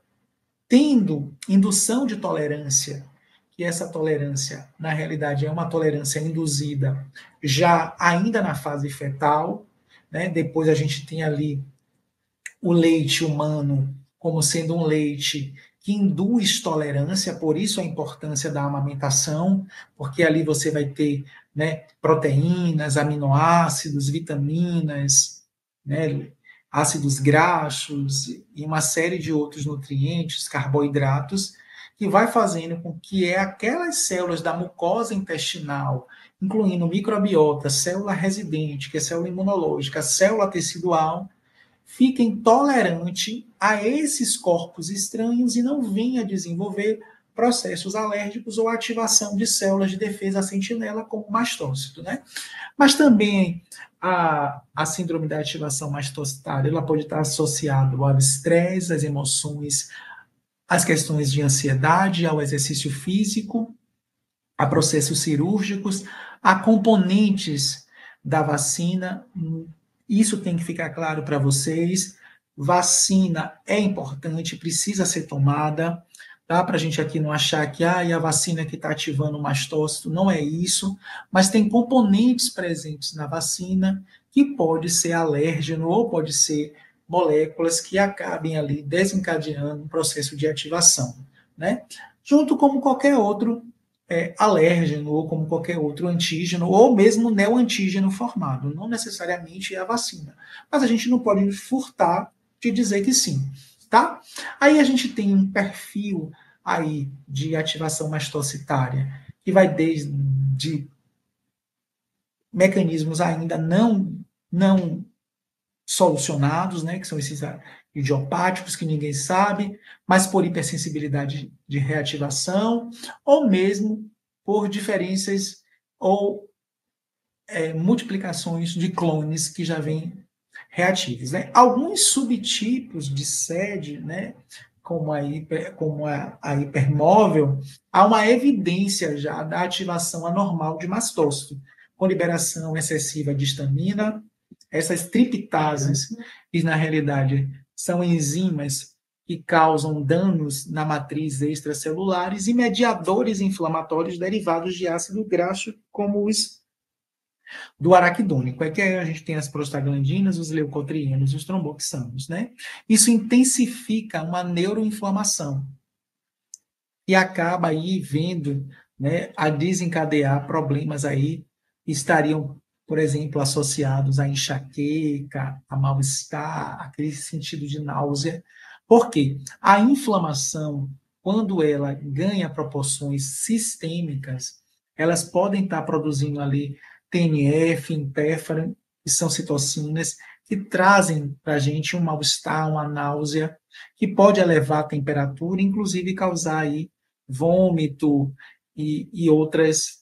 tendo indução de tolerância, que essa tolerância, na realidade, é uma tolerância induzida já ainda na fase fetal, né? Depois a gente tem ali o leite humano como sendo um leite que induz tolerância, por isso a importância da amamentação, porque ali você vai ter, né, proteínas, aminoácidos, vitaminas, né, ácidos graxos e uma série de outros nutrientes, carboidratos, que vai fazendo com que aquelas células da mucosa intestinal, incluindo microbiota, célula residente, que é célula imunológica, célula tecidual, fiquem tolerantes a esses corpos estranhos e não venham a desenvolver processos alérgicos ou ativação de células de defesa sentinela, como o mastócito, né? Mas também a síndrome da ativação mastocitária, ela pode estar associada ao estresse, às emoções, às questões de ansiedade, ao exercício físico, a processos cirúrgicos, a componentes da vacina. Isso tem que ficar claro para vocês. Vacina é importante, precisa ser tomada. Tá? Para a gente aqui não achar que a vacina que está ativando o mastócito, não é isso, mas tem componentes presentes na vacina que pode ser alérgeno ou pode ser moléculas que acabem ali desencadeando um processo de ativação, né? Junto como qualquer outro alérgeno ou como qualquer outro antígeno ou mesmo neoantígeno formado, não necessariamente é a vacina, mas a gente não pode furtar de dizer que sim, tá? Aí a gente tem um perfil aí de ativação mastocitária que vai desde mecanismos ainda não solucionados, né, que são esses idiopáticos que ninguém sabe, mas por hipersensibilidade de reativação, ou mesmo por diferenças ou multiplicações de clones que já vêm reativos. Né? Alguns subtipos de sede, né, como a hipermóvel, há uma evidência já da ativação anormal de mastócito, com liberação excessiva de histamina. Essas triptases, que na realidade são enzimas que causam danos na matriz extracelulares e mediadores inflamatórios derivados de ácido graxo, como os do araquidônico. É que a gente tem as prostaglandinas, os leucotrienos e os tromboxanos, né? Isso intensifica uma neuroinflamação e acaba aí vendo, né, a desencadear problemas aí que estariam, por exemplo, associados à enxaqueca, a mal-estar, aquele sentido de náusea. Por quê? A inflamação, quando ela ganha proporções sistêmicas, elas podem estar produzindo ali TNF, interferon, que são citocinas, que trazem para a gente um mal-estar, uma náusea, que pode elevar a temperatura, inclusive causar aí vômito e outras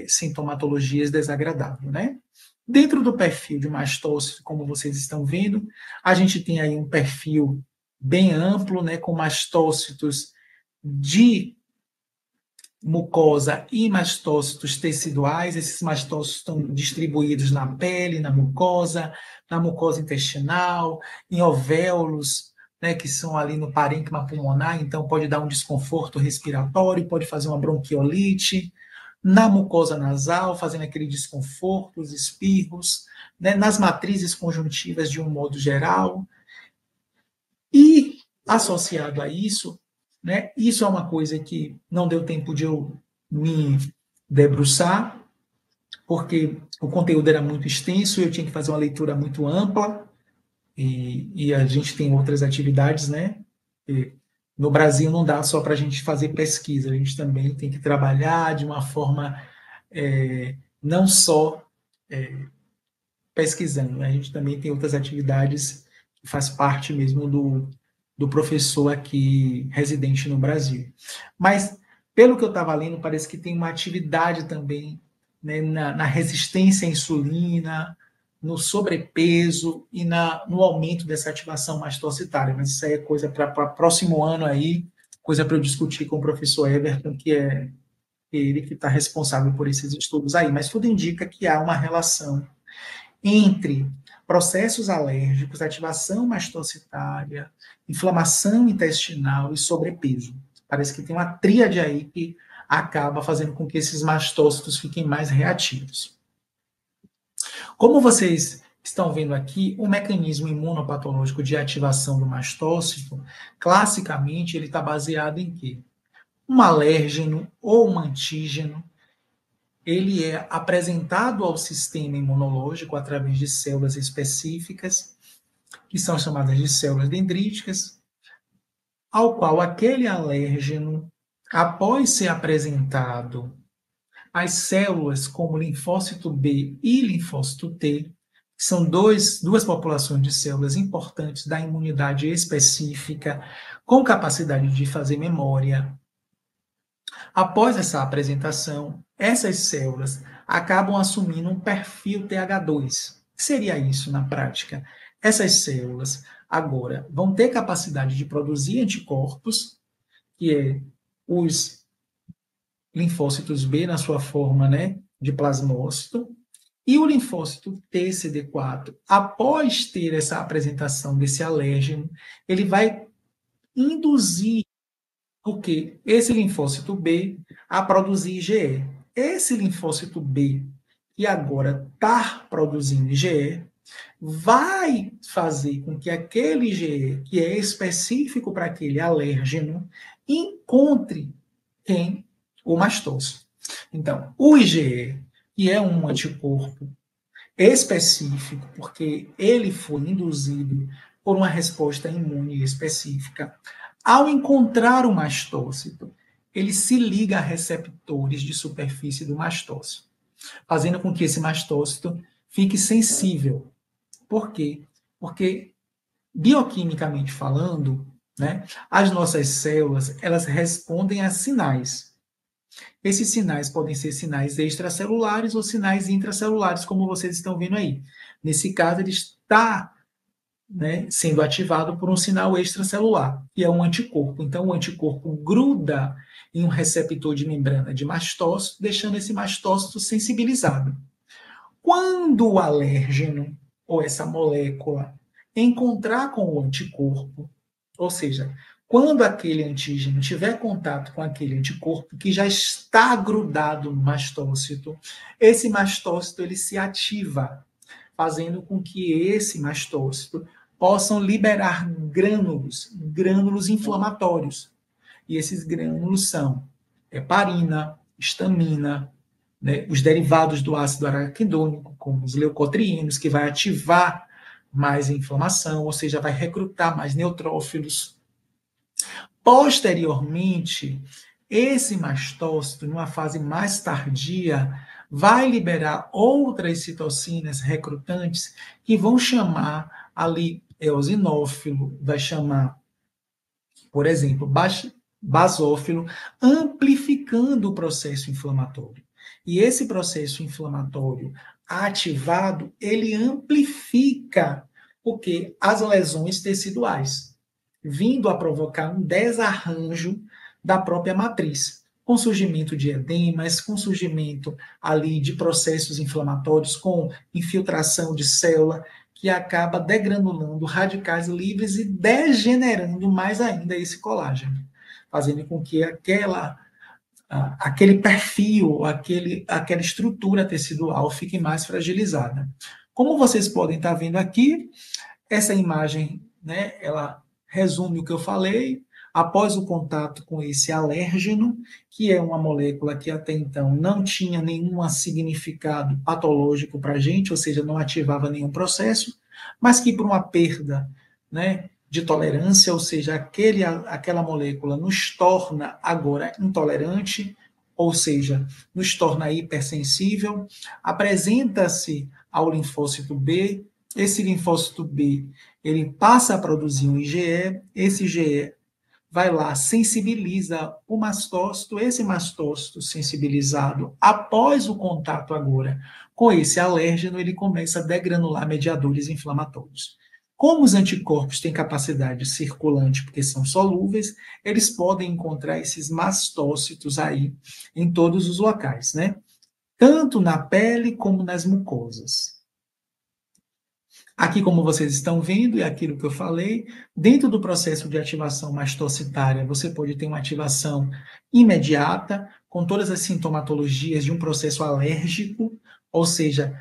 sintomatologias desagradáveis, né? Dentro do perfil de mastócito, como vocês estão vendo, a gente tem aí um perfil bem amplo, né, com mastócitos de mucosa e mastócitos teciduais. Esses mastócitos estão distribuídos na pele, na mucosa intestinal, em ovéolos, né, que são ali no parênquima pulmonar, então pode dar um desconforto respiratório, pode fazer uma bronquiolite, na mucosa nasal, fazendo aquele desconforto, os espirros, né, nas matrizes conjuntivas de um modo geral. E associado a isso, né, isso é uma coisa que não deu tempo de eu me debruçar, porque o conteúdo era muito extenso, eu tinha que fazer uma leitura muito ampla, e a gente tem outras atividades, né? E no Brasil não dá só para a gente fazer pesquisa, a gente também tem que trabalhar de uma forma não só pesquisando, né? A gente também tem outras atividades que faz parte mesmo do professor aqui residente no Brasil. Mas, pelo que eu estava lendo, parece que tem uma atividade também, né, na resistência à insulina, no sobrepeso e no aumento dessa ativação mastocitária. Mas isso aí é coisa para próximo ano aí, coisa para eu discutir com o professor Everton, que é ele que está responsável por esses estudos aí. Mas tudo indica que há uma relação entre processos alérgicos, ativação mastocitária, inflamação intestinal e sobrepeso. Parece que tem uma tríade aí que acaba fazendo com que esses mastócitos fiquem mais reativos. Como vocês estão vendo aqui, o mecanismo imunopatológico de ativação do mastócito, classicamente, ele está baseado em quê? Um alérgeno ou um antígeno, ele é apresentado ao sistema imunológico através de células específicas, que são chamadas de células dendríticas, ao qual aquele alérgeno após ser apresentado as células como linfócito B e linfócito T, que são duas populações de células importantes da imunidade específica, com capacidade de fazer memória. Após essa apresentação, essas células acabam assumindo um perfil TH2. O que seria isso na prática? Essas células agora vão ter capacidade de produzir anticorpos, que é os linfócitos B na sua forma, né, de plasmócito, e o linfócito TCD4, após ter essa apresentação desse alérgeno, ele vai induzir o que? Esse linfócito B a produzir IgE. Esse linfócito B, que agora está produzindo IgE, vai fazer com que aquele IgE, que é específico para aquele alérgeno, encontre quem? O mastócito. Então, o IgE, que é um anticorpo específico, porque ele foi induzido por uma resposta imune específica, ao encontrar o mastócito, ele se liga a receptores de superfície do mastócito, fazendo com que esse mastócito fique sensível. Por quê? Porque, bioquimicamente falando, né, as nossas células, elas respondem a sinais. Esses sinais podem ser sinais extracelulares ou sinais intracelulares, como vocês estão vendo aí. Nesse caso, ele está, né, sendo ativado por um sinal extracelular, que é um anticorpo. Então, o anticorpo gruda em um receptor de membrana de mastócito, deixando esse mastócito sensibilizado. Quando o alérgeno, ou essa molécula, encontrar com o anticorpo, ou seja, quando aquele antígeno tiver contato com aquele anticorpo que já está grudado no mastócito, esse mastócito ele se ativa, fazendo com que esse mastócito possam liberar grânulos inflamatórios. E esses grânulos são heparina, histamina, né, os derivados do ácido araquidônico, como os leucotrienos, que vai ativar mais a inflamação, ou seja, vai recrutar mais neutrófilos. Posteriormente, esse mastócito, numa fase mais tardia, vai liberar outras citocinas recrutantes que vão chamar ali eosinófilo, vai chamar, por exemplo, basófilo, amplificando o processo inflamatório. E esse processo inflamatório ativado, ele amplifica o que? As lesões teciduais, vindo a provocar um desarranjo da própria matriz, com surgimento de edemas, com surgimento ali de processos inflamatórios, com infiltração de célula, que acaba degranulando radicais livres e degenerando mais ainda esse colágeno, fazendo com que aquele perfil, aquela estrutura tecidual fique mais fragilizada. Como vocês podem estar vendo aqui, essa imagem, né, ela resume o que eu falei. Após o contato com esse alérgeno, que é uma molécula que até então não tinha nenhum significado patológico para a gente, ou seja, não ativava nenhum processo, mas que por uma perda, né, de tolerância, ou seja, aquela molécula nos torna agora intolerante, ou seja, nos torna hipersensível, apresenta-se ao linfócito B, esse linfócito B, ele passa a produzir um IgE, esse IgE vai lá, sensibiliza o mastócito, esse mastócito sensibilizado, após o contato agora com esse alérgeno, ele começa a degranular mediadores inflamatórios. Como os anticorpos têm capacidade circulante, porque são solúveis, eles podem encontrar esses mastócitos aí em todos os locais, né? Tanto na pele como nas mucosas. Aqui, como vocês estão vendo, é aquilo que eu falei, dentro do processo de ativação mastocitária, você pode ter uma ativação imediata, com todas as sintomatologias de um processo alérgico, ou seja,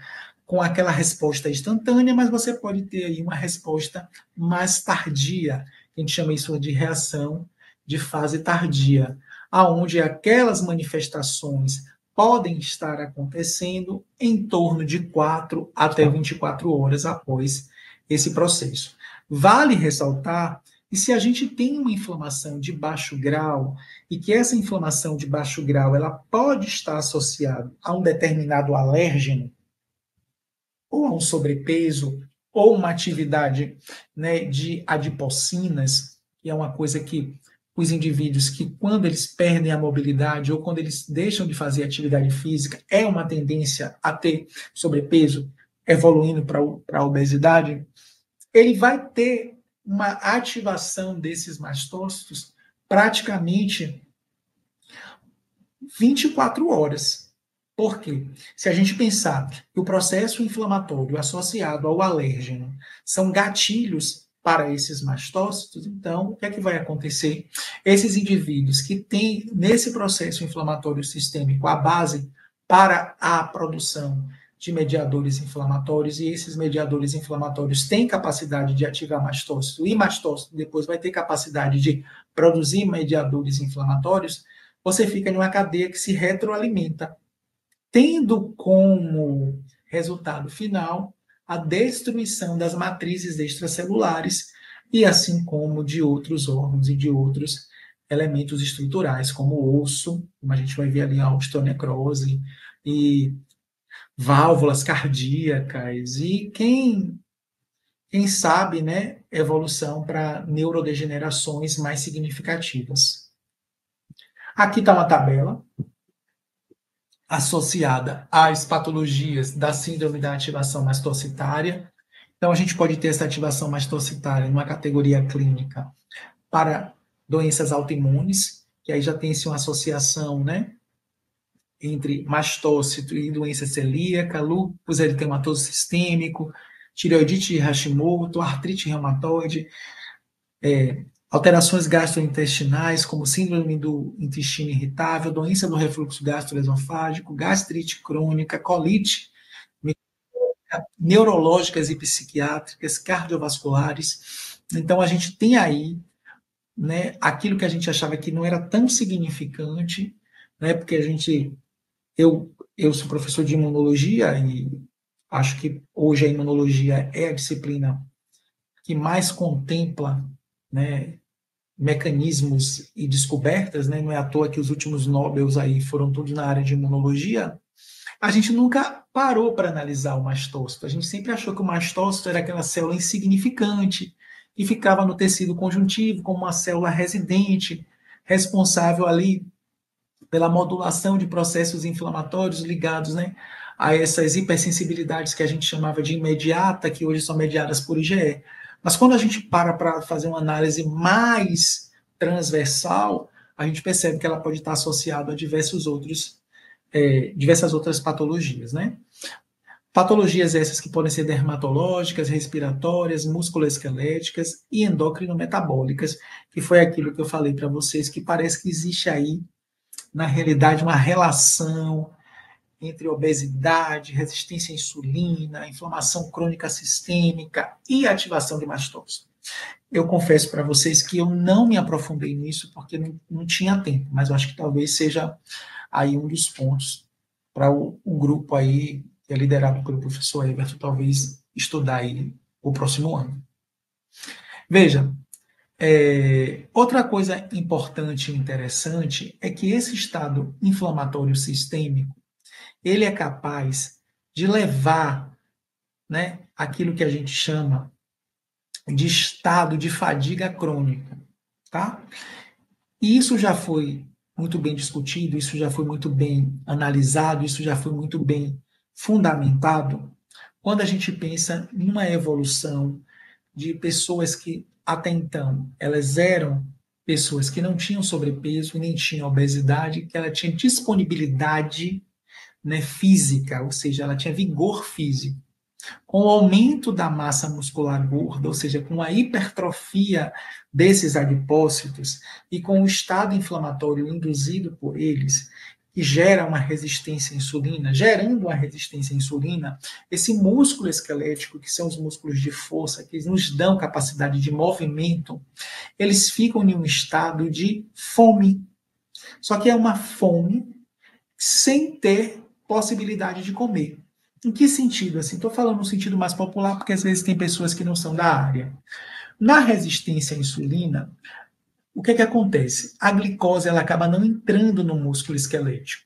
com aquela resposta instantânea, mas você pode ter aí uma resposta mais tardia, a gente chama isso de reação de fase tardia, aonde aquelas manifestações podem estar acontecendo em torno de 4 até 24 horas após esse processo. Vale ressaltar E se a gente tem uma inflamação de baixo grau, e que essa inflamação de baixo grau ela pode estar associada a um determinado alérgeno, ou a um sobrepeso, ou uma atividade, né, de adipocinas, que é uma coisa que os indivíduos que, quando eles perdem a mobilidade ou quando eles deixam de fazer atividade física, é uma tendência a ter sobrepeso, evoluindo para a obesidade, ele vai ter uma ativação desses mastócitos praticamente 24 horas. Por quê? Se a gente pensar que o processo inflamatório associado ao alérgeno são gatilhos para esses mastócitos, então, o que é que vai acontecer? Esses indivíduos que têm nesse processo inflamatório sistêmico a base para a produção de mediadores inflamatórios, e esses mediadores inflamatórios têm capacidade de ativar mastócito, e mastócito depois vai ter capacidade de produzir mediadores inflamatórios, você fica em uma cadeia que se retroalimenta, tendo como resultado final a destruição das matrizes extracelulares e assim como de outros órgãos e de outros elementos estruturais, como o osso, como a gente vai ver ali a osteonecrose, e válvulas cardíacas, e quem sabe, né, evolução para neurodegenerações mais significativas. Aqui está uma tabela associada às patologias da síndrome da ativação mastocitária. Então, a gente pode ter essa ativação mastocitária numa categoria clínica para doenças autoimunes, que aí já tem-se uma associação, né, entre mastócito e doença celíaca, lúpus eritematoso sistêmico, tireoidite de Hashimoto, artrite reumatoide, alterações gastrointestinais, como síndrome do intestino irritável, doença do refluxo gastroesofágico, gastrite crônica, colite, neurológicas e psiquiátricas, cardiovasculares. Então, a gente tem aí, né, aquilo que a gente achava que não era tão significante, né, porque eu sou professor de imunologia e acho que hoje a imunologia é a disciplina que mais contempla, né, mecanismos e descobertas, né? Não é à toa que os últimos Nobels aí foram todos na área de imunologia. A gente nunca parou para analisar o mastócito. A gente sempre achou que o mastócito era aquela célula insignificante que ficava no tecido conjuntivo como uma célula residente, responsável ali pela modulação de processos inflamatórios ligados, né, a essas hipersensibilidades que a gente chamava de imediata, que hoje são mediadas por IgE. Mas quando a gente para fazer uma análise mais transversal, a gente percebe que ela pode estar associada a diversas outras patologias, né? Patologias essas que podem ser dermatológicas, respiratórias, musculoesqueléticas e endócrino-metabólicas, que foi aquilo que eu falei para vocês, que parece que existe aí, na realidade, uma relação entre obesidade, resistência à insulina, inflamação crônica sistêmica e ativação de mastócito. Eu confesso para vocês que eu não me aprofundei nisso porque não tinha tempo, mas eu acho que talvez seja aí um dos pontos para o grupo aí, que é liderado pelo professor Everton, talvez estudar aí o próximo ano. Veja, outra coisa importante e interessante é que esse estado inflamatório sistêmico, ele é capaz de levar, né, aquilo que a gente chama de estado de fadiga crônica, tá? E isso já foi muito bem discutido, isso já foi muito bem analisado, isso já foi muito bem fundamentado quando a gente pensa numa evolução de pessoas que até então elas eram pessoas que não tinham sobrepeso e nem tinham obesidade, que ela tinha disponibilidade, né, física, ou seja, ela tinha vigor físico. Com o aumento da massa muscular gorda, ou seja, com a hipertrofia desses adipócitos e com o estado inflamatório induzido por eles, que gera uma resistência à insulina, gerando uma resistência à insulina, esse músculo esquelético, que são os músculos de força, que nos dão capacidade de movimento, eles ficam em um estado de fome. Só que é uma fome sem ter possibilidade de comer. Em que sentido? Assim, estou falando no sentido mais popular, porque às vezes tem pessoas que não são da área. Na resistência à insulina, o que acontece? A glicose ela acaba não entrando no músculo esquelético.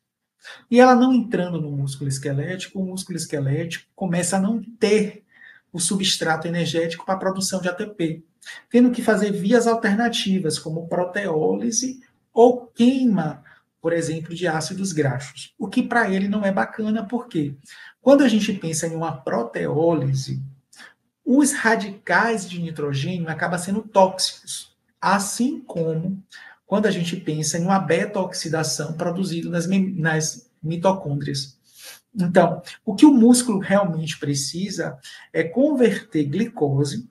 E ela não entrando no músculo esquelético, o músculo esquelético começa a não ter o substrato energético para a produção de ATP, tendo que fazer vias alternativas, como proteólise ou queima, por exemplo, de ácidos graxos, o que para ele não é bacana, porque quando a gente pensa em uma proteólise, os radicais de nitrogênio acabam sendo tóxicos, assim como quando a gente pensa em uma beta-oxidação produzida nas mitocôndrias. Então, o que o músculo realmente precisa é converter glicose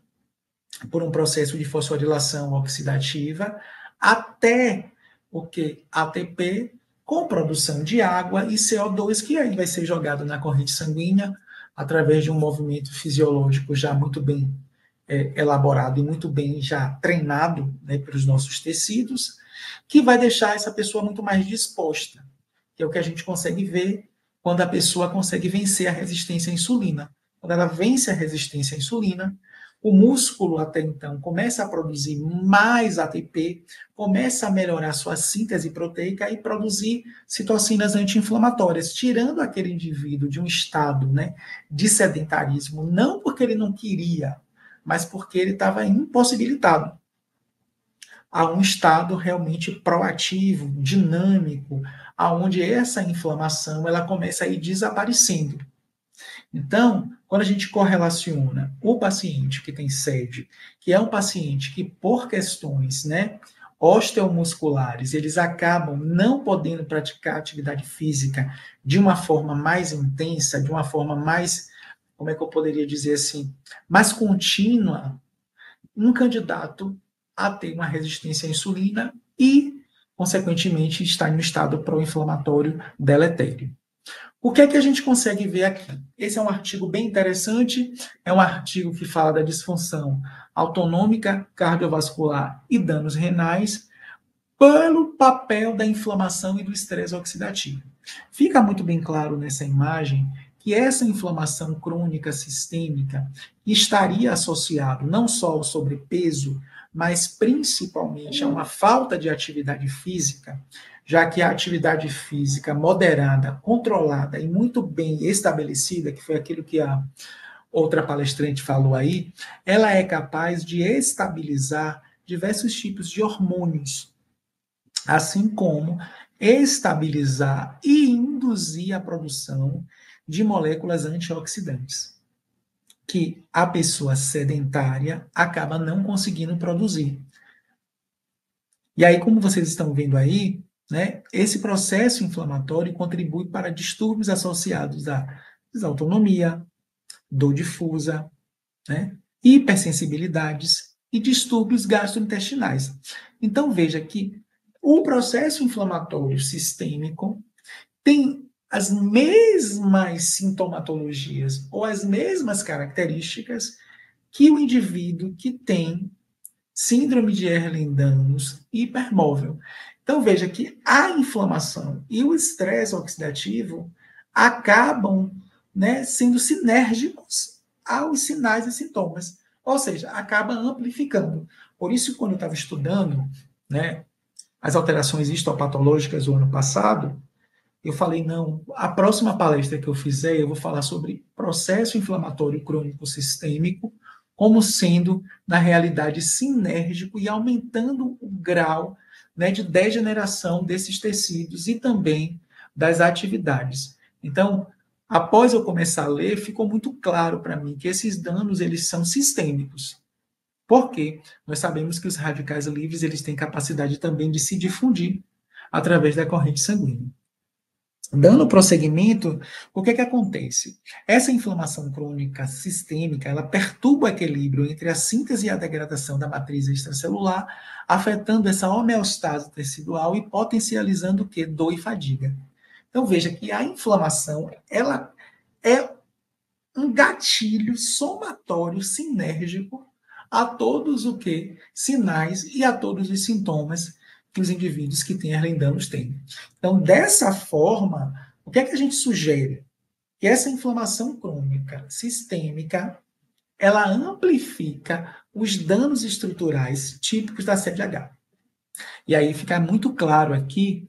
por um processo de fosforilação oxidativa até o que? ATP com produção de água e CO2, que aí vai ser jogado na corrente sanguínea através de um movimento fisiológico já muito bem elaborado e muito bem já treinado, né, pelos nossos tecidos, que vai deixar essa pessoa muito mais disposta, que é o que a gente consegue ver quando a pessoa consegue vencer a resistência à insulina. Quando ela vence a resistência à insulina, o músculo até então começa a produzir mais ATP, começa a melhorar sua síntese proteica e produzir citocinas anti-inflamatórias, tirando aquele indivíduo de um estado, né, de sedentarismo, não porque ele não queria, mas porque ele estava impossibilitado a um estado realmente proativo, dinâmico, aonde essa inflamação ela começa a ir desaparecendo. Então, quando a gente correlaciona o paciente que tem sede, que é um paciente que por questões, né, osteomusculares, eles acabam não podendo praticar atividade física de uma forma mais intensa, de uma forma mais, como é que eu poderia dizer assim, mais contínua, um candidato a ter uma resistência à insulina e, consequentemente, estar em um estado pró-inflamatório deletério. O que é que a gente consegue ver aqui? Esse é um artigo bem interessante, é um artigo que fala da disfunção autonômica cardiovascular e danos renais pelo papel da inflamação e do estresse oxidativo. Fica muito bem claro nessa imagem que essa inflamação crônica sistêmica estaria associado não só ao sobrepeso, mas principalmente a uma falta de atividade física, já que a atividade física moderada, controlada e muito bem estabelecida, que foi aquilo que a outra palestrante falou aí, ela é capaz de estabilizar diversos tipos de hormônios, assim como estabilizar e induzir a produção de moléculas antioxidantes, que a pessoa sedentária acaba não conseguindo produzir. E aí, como vocês estão vendo aí, né, esse processo inflamatório contribui para distúrbios associados à desautonomia, dor difusa, né, hipersensibilidades e distúrbios gastrointestinais. Então, veja que o processo inflamatório sistêmico tem as mesmas sintomatologias ou as mesmas características que o indivíduo que tem síndrome de Ehlers-Danlos hipermóvel. Então, veja que a inflamação e o estresse oxidativo acabam, né, sendo sinérgicos aos sinais e sintomas, ou seja, acaba amplificando. Por isso, quando eu estava estudando, né, as alterações histopatológicas do ano passado, eu falei, não, a próxima palestra que eu fizer, eu vou falar sobre processo inflamatório crônico sistêmico, como sendo, na realidade, sinérgico e aumentando o grau, né, de degeneração desses tecidos e também das atividades. Então, após eu começar a ler, ficou muito claro para mim que esses danos eles são sistêmicos. Por quê? Nós sabemos que os radicais livres eles têm capacidade também de se difundir através da corrente sanguínea. Dando prosseguimento, o que acontece? Essa inflamação crônica sistêmica, ela perturba o equilíbrio entre a síntese e a degradação da matriz extracelular, afetando essa homeostase tecidual e potencializando o quê? Dor e fadiga. Então veja que a inflamação, ela é um gatilho somatório sinérgico a todos o que sinais e a todos os sintomas que os indivíduos que têm Ehlers-Danlos têm. Então, dessa forma, o que é que a gente sugere? Que essa inflamação crônica sistêmica, ela amplifica os danos estruturais típicos da CDH. E aí fica muito claro aqui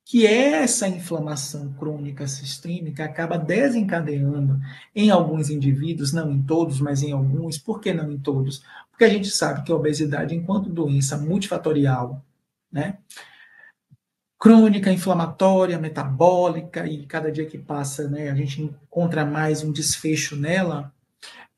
que essa inflamação crônica sistêmica acaba desencadeando em alguns indivíduos, não em todos, mas em alguns. Por que não em todos? Porque a gente sabe que a obesidade, enquanto doença multifatorial, né, crônica, inflamatória, metabólica, e cada dia que passa, né, a gente encontra mais um desfecho nela,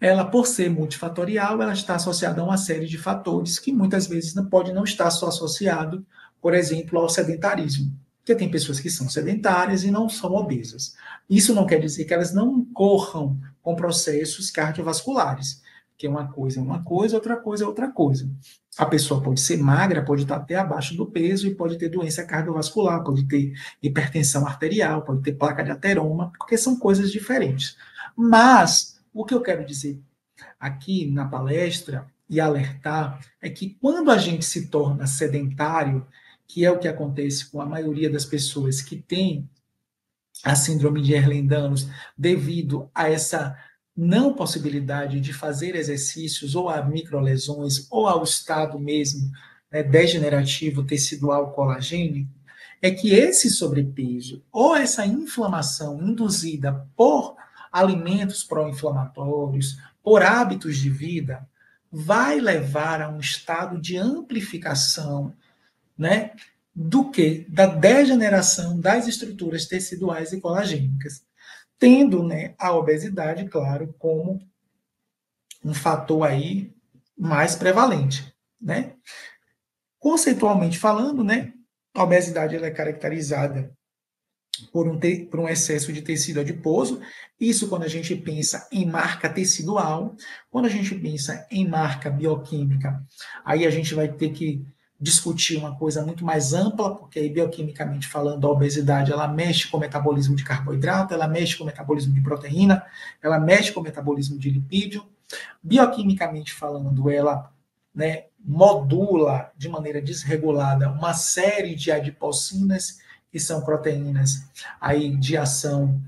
ela, por ser multifatorial, ela está associada a uma série de fatores que muitas vezes não pode não estar só associado, por exemplo, ao sedentarismo. Porque tem pessoas que são sedentárias e não são obesas. Isso não quer dizer que elas não corram com processos cardiovasculares, que uma coisa é uma coisa, outra coisa é outra coisa. A pessoa pode ser magra, pode estar até abaixo do peso e pode ter doença cardiovascular, pode ter hipertensão arterial, pode ter placa de ateroma, porque são coisas diferentes. Mas o que eu quero dizer aqui na palestra e alertar é que quando a gente se torna sedentário, que é o que acontece com a maioria das pessoas que têm a síndrome de Ehlers-Danlos, devido a essa não possibilidade de fazer exercícios ou a microlesões ou ao estado mesmo, né, degenerativo tecidual colagênico, é que esse sobrepeso ou essa inflamação induzida por alimentos pró-inflamatórios, por hábitos de vida, vai levar a um estado de amplificação, né, do que? Da degeneração das estruturas teciduais e colagênicas, tendo, né, a obesidade, claro, como um fator aí mais prevalente, né? Conceitualmente falando, né, a obesidade ela é caracterizada por um excesso de tecido adiposo. Isso quando a gente pensa em marca tecidual. Quando a gente pensa em marca bioquímica, aí a gente vai ter que discutir uma coisa muito mais ampla, porque aí, bioquimicamente falando, a obesidade ela mexe com o metabolismo de carboidrato, ela mexe com o metabolismo de proteína, ela mexe com o metabolismo de lipídio. Bioquimicamente falando, ela, né, modula de maneira desregulada uma série de adipocinas, que são proteínas aí de ação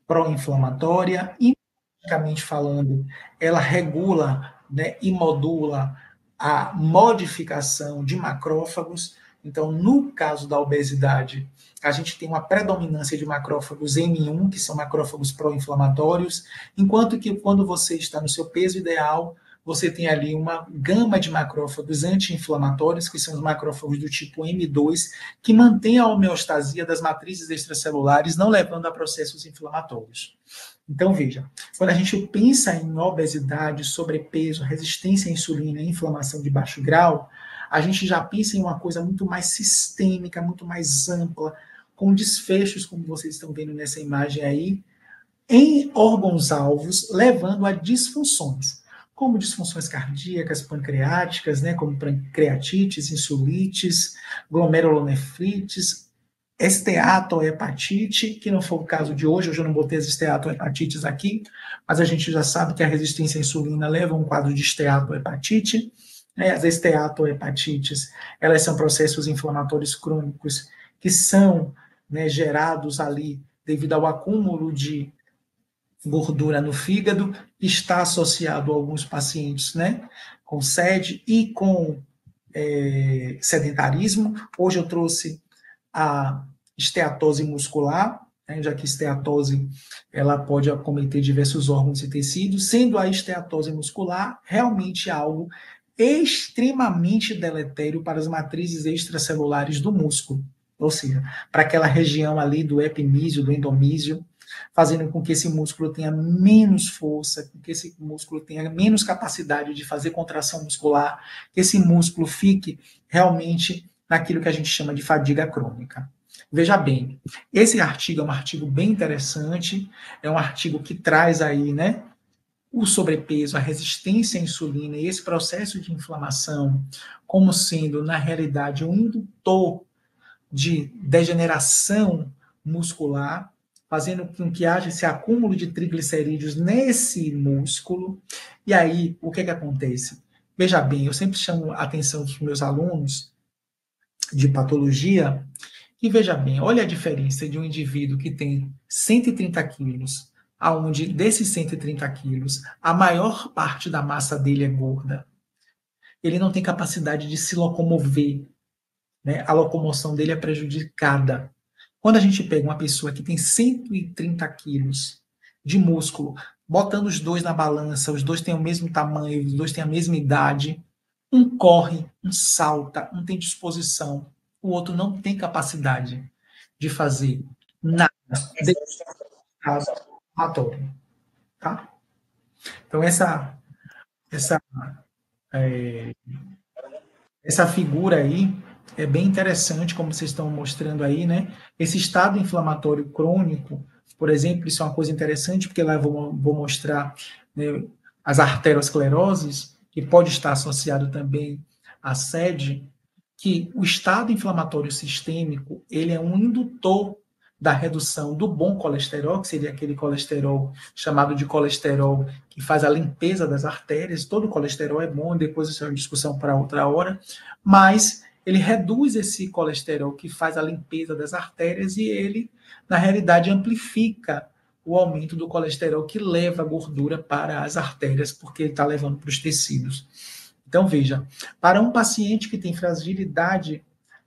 pró-inflamatória. Imunologicamente falando, ela regula, né, e modula a modificação de macrófagos. Então, no caso da obesidade, a gente tem uma predominância de macrófagos M1, que são macrófagos pró-inflamatórios, enquanto que quando você está no seu peso ideal, você tem ali uma gama de macrófagos anti-inflamatórios, que são os macrófagos do tipo M2, que mantém a homeostasia das matrizes extracelulares, não levando a processos inflamatórios. Então, veja, quando a gente pensa em obesidade, sobrepeso, resistência à insulina e inflamação de baixo grau, a gente já pensa em uma coisa muito mais sistêmica, muito mais ampla, com desfechos, como vocês estão vendo nessa imagem aí, em órgãos-alvos, levando a disfunções, como disfunções cardíacas, pancreáticas, né, como pancreatites, insulites, glomerulonefrites, esteatohepatite, que não foi o caso de hoje eu não botei as esteatohepatites aqui, mas a gente já sabe que a resistência à insulina leva a um quadro de esteatohepatite. Né? As esteatohepatites, elas são processos inflamatórios crônicos que são, né, gerados ali devido ao acúmulo de gordura no fígado, está associado a alguns pacientes, né, com sede e com sedentarismo. Hoje eu trouxe a esteatose muscular, né, já que esteatose ela pode acometer diversos órgãos e tecidos, sendo a esteatose muscular realmente algo extremamente deletério para as matrizes extracelulares do músculo, ou seja, para aquela região ali do epimísio, do endomísio, fazendo com que esse músculo tenha menos força, com que esse músculo tenha menos capacidade de fazer contração muscular, que esse músculo fique realmente naquilo que a gente chama de fadiga crônica. Veja bem, esse artigo é um artigo bem interessante, é um artigo que traz aí, né, o sobrepeso, a resistência à insulina e esse processo de inflamação como sendo, na realidade, um indutor de degeneração muscular, fazendo com que haja esse acúmulo de triglicerídeos nesse músculo. E aí, o que acontece? Veja bem, eu sempre chamo a atenção dos meus alunos de patologia, e veja bem, olha a diferença de um indivíduo que tem 130 quilos, aonde desses 130 quilos, a maior parte da massa dele é gorda. ele não tem capacidade de se locomover, né? A locomoção dele é prejudicada. Quando a gente pega uma pessoa que tem 130 quilos de músculo, botando os dois na balança, os dois têm o mesmo tamanho, os dois têm a mesma idade, um corre, um salta, um tem disposição, o outro não tem capacidade de fazer nada de caso aleatório, tá? Então essa é, essa figura aí é bem interessante, como vocês estão mostrando aí, né? Esse estado inflamatório crônico, por exemplo, isso é uma coisa interessante, porque lá eu vou mostrar, né, as arterioscleroses, que pode estar associado também à sede, que o estado inflamatório sistêmico, ele é um indutor da redução do bom colesterol, que seria aquele colesterol chamado de colesterol que faz a limpeza das artérias. Todo colesterol é bom, depois isso é uma discussão para outra hora, mas ele reduz esse colesterol que faz a limpeza das artérias e ele, na realidade, amplifica o aumento do colesterol que leva a gordura para as artérias, porque ele está levando para os tecidos. Então, veja, para um paciente que tem fragilidade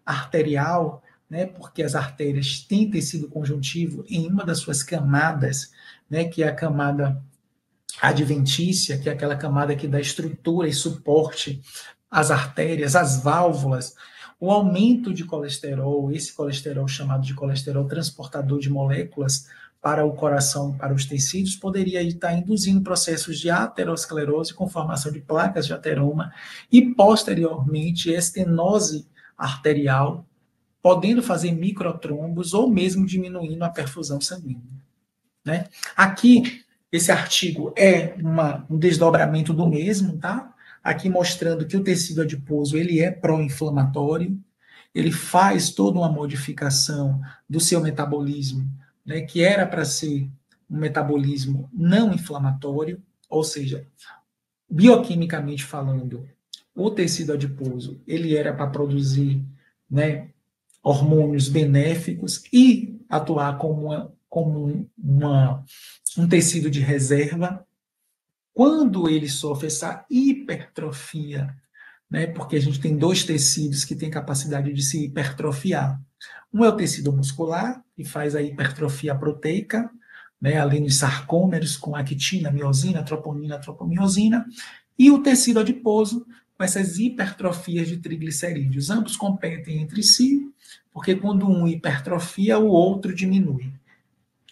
arterial, né, porque as artérias têm tecido conjuntivo em uma das suas camadas, né, que é a camada adventícia, que é aquela camada que dá estrutura e suporte às artérias, às válvulas, o aumento de colesterol, esse colesterol chamado de colesterol transportador de moléculas para o coração, para os tecidos, poderia estar induzindo processos de aterosclerose com formação de placas de ateroma e, posteriormente, estenose arterial, podendo fazer microtrombos ou mesmo diminuindo a perfusão sanguínea, né? Aqui, esse artigo é um desdobramento do mesmo, tá? Aqui mostrando que o tecido adiposo ele é pró-inflamatório, ele faz toda uma modificação do seu metabolismo, né, que era para ser um metabolismo não inflamatório, ou seja, bioquimicamente falando, o tecido adiposo ele era para produzir, né, hormônios benéficos e atuar como um tecido de reserva. Quando ele sofre essa hipertrofia, né, porque a gente tem dois tecidos que têm capacidade de se hipertrofiar. Um é o tecido muscular, que faz a hipertrofia proteica, né, ali nos sarcômeros, com actina, miosina, troponina, tropomiosina, e o tecido adiposo, com essas hipertrofias de triglicerídeos. Ambos competem entre si, porque quando um hipertrofia, o outro diminui.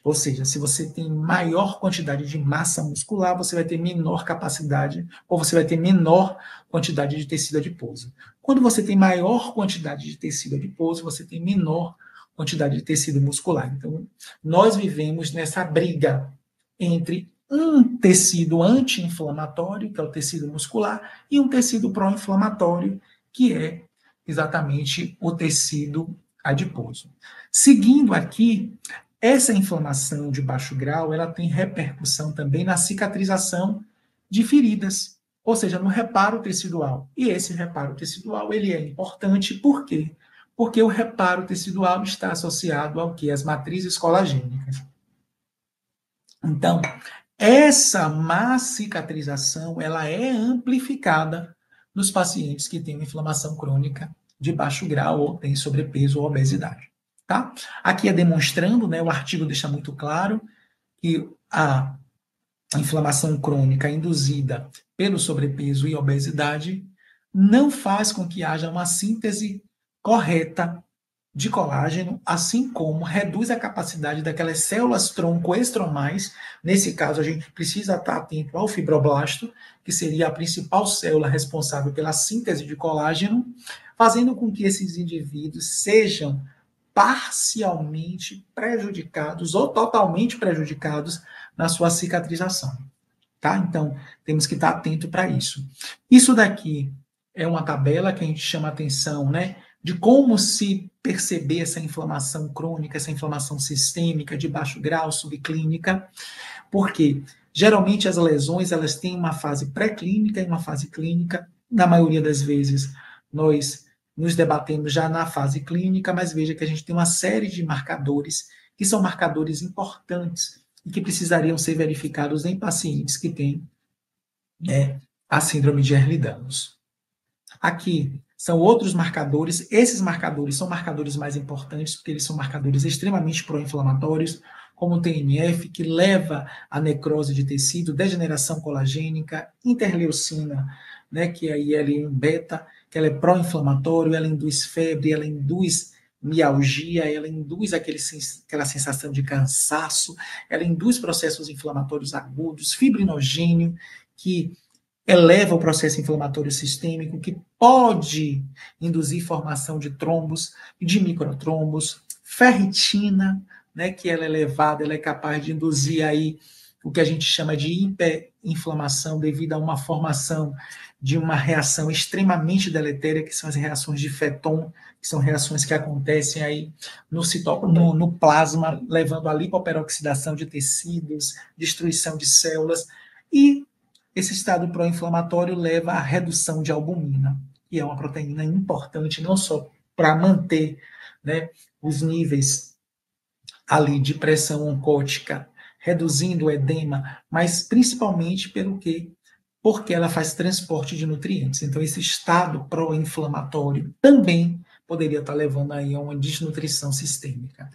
Ou seja, se você tem maior quantidade de massa muscular, você vai ter menor capacidade, ou você vai ter menor quantidade de tecido adiposo. Quando você tem maior quantidade de tecido adiposo, você tem menor quantidade de tecido muscular. Então, nós vivemos nessa briga entre um tecido anti-inflamatório, que é o tecido muscular, e um tecido pró-inflamatório, que é exatamente o tecido adiposo. Seguindo aqui, essa inflamação de baixo grau, ela tem repercussão também na cicatrização de feridas, ou seja, no reparo tecidual. E esse reparo tecidual, ele é importante, por quê? Porque o reparo tecidual está associado ao que? As matrizes colagênicas. Então, essa má cicatrização, ela é amplificada nos pacientes que têm inflamação crônica de baixo grau ou têm sobrepeso ou obesidade. Tá? Aqui é demonstrando, né, o artigo deixa muito claro que a inflamação crônica induzida pelo sobrepeso e obesidade não faz com que haja uma síntese correta de colágeno, assim como reduz a capacidade daquelas células tronco estromais. Nesse caso, a gente precisa estar atento ao fibroblasto, que seria a principal célula responsável pela síntese de colágeno, fazendo com que esses indivíduos sejam parcialmente prejudicados ou totalmente prejudicados na sua cicatrização. Tá? Então, temos que estar atento para isso. Isso daqui é uma tabela que a gente chama atenção, né, de como se perceber essa inflamação crônica, essa inflamação sistêmica de baixo grau, subclínica, porque geralmente as lesões elas têm uma fase pré-clínica e uma fase clínica. Na maioria das vezes, nós nos debatemos já na fase clínica, mas veja que a gente tem uma série de marcadores que são marcadores importantes e que precisariam ser verificados em pacientes que têm, né, a síndrome de Ehlers-Danlos. Aqui são outros marcadores. Esses marcadores são marcadores mais importantes, porque eles são marcadores extremamente pró-inflamatórios, como o TNF, que leva à necrose de tecido, degeneração colagênica, interleucina, né, que é a IL-1 beta, que ela é pró-inflamatório, ela induz febre, ela induz mialgia, ela induz aquela sensação de cansaço, ela induz processos inflamatórios agudos, fibrinogênio, que eleva o processo inflamatório sistêmico, que pode induzir formação de trombos, de microtrombos, ferritina, né, que ela é elevada, ela é capaz de induzir aí o que a gente chama de hiperinflamação devido a uma formação de uma reação extremamente deletéria, que são as reações de Pheton, que são reações que acontecem aí no plasma, levando à lipoperoxidação de tecidos, destruição de células, e esse estado pró-inflamatório leva à redução de albumina, que é uma proteína importante não só para manter, né, os níveis ali de pressão oncótica, reduzindo o edema, mas principalmente pelo quê? Porque ela faz transporte de nutrientes. Então, esse estado pró-inflamatório também poderia estar levando aí a uma desnutrição sistêmica.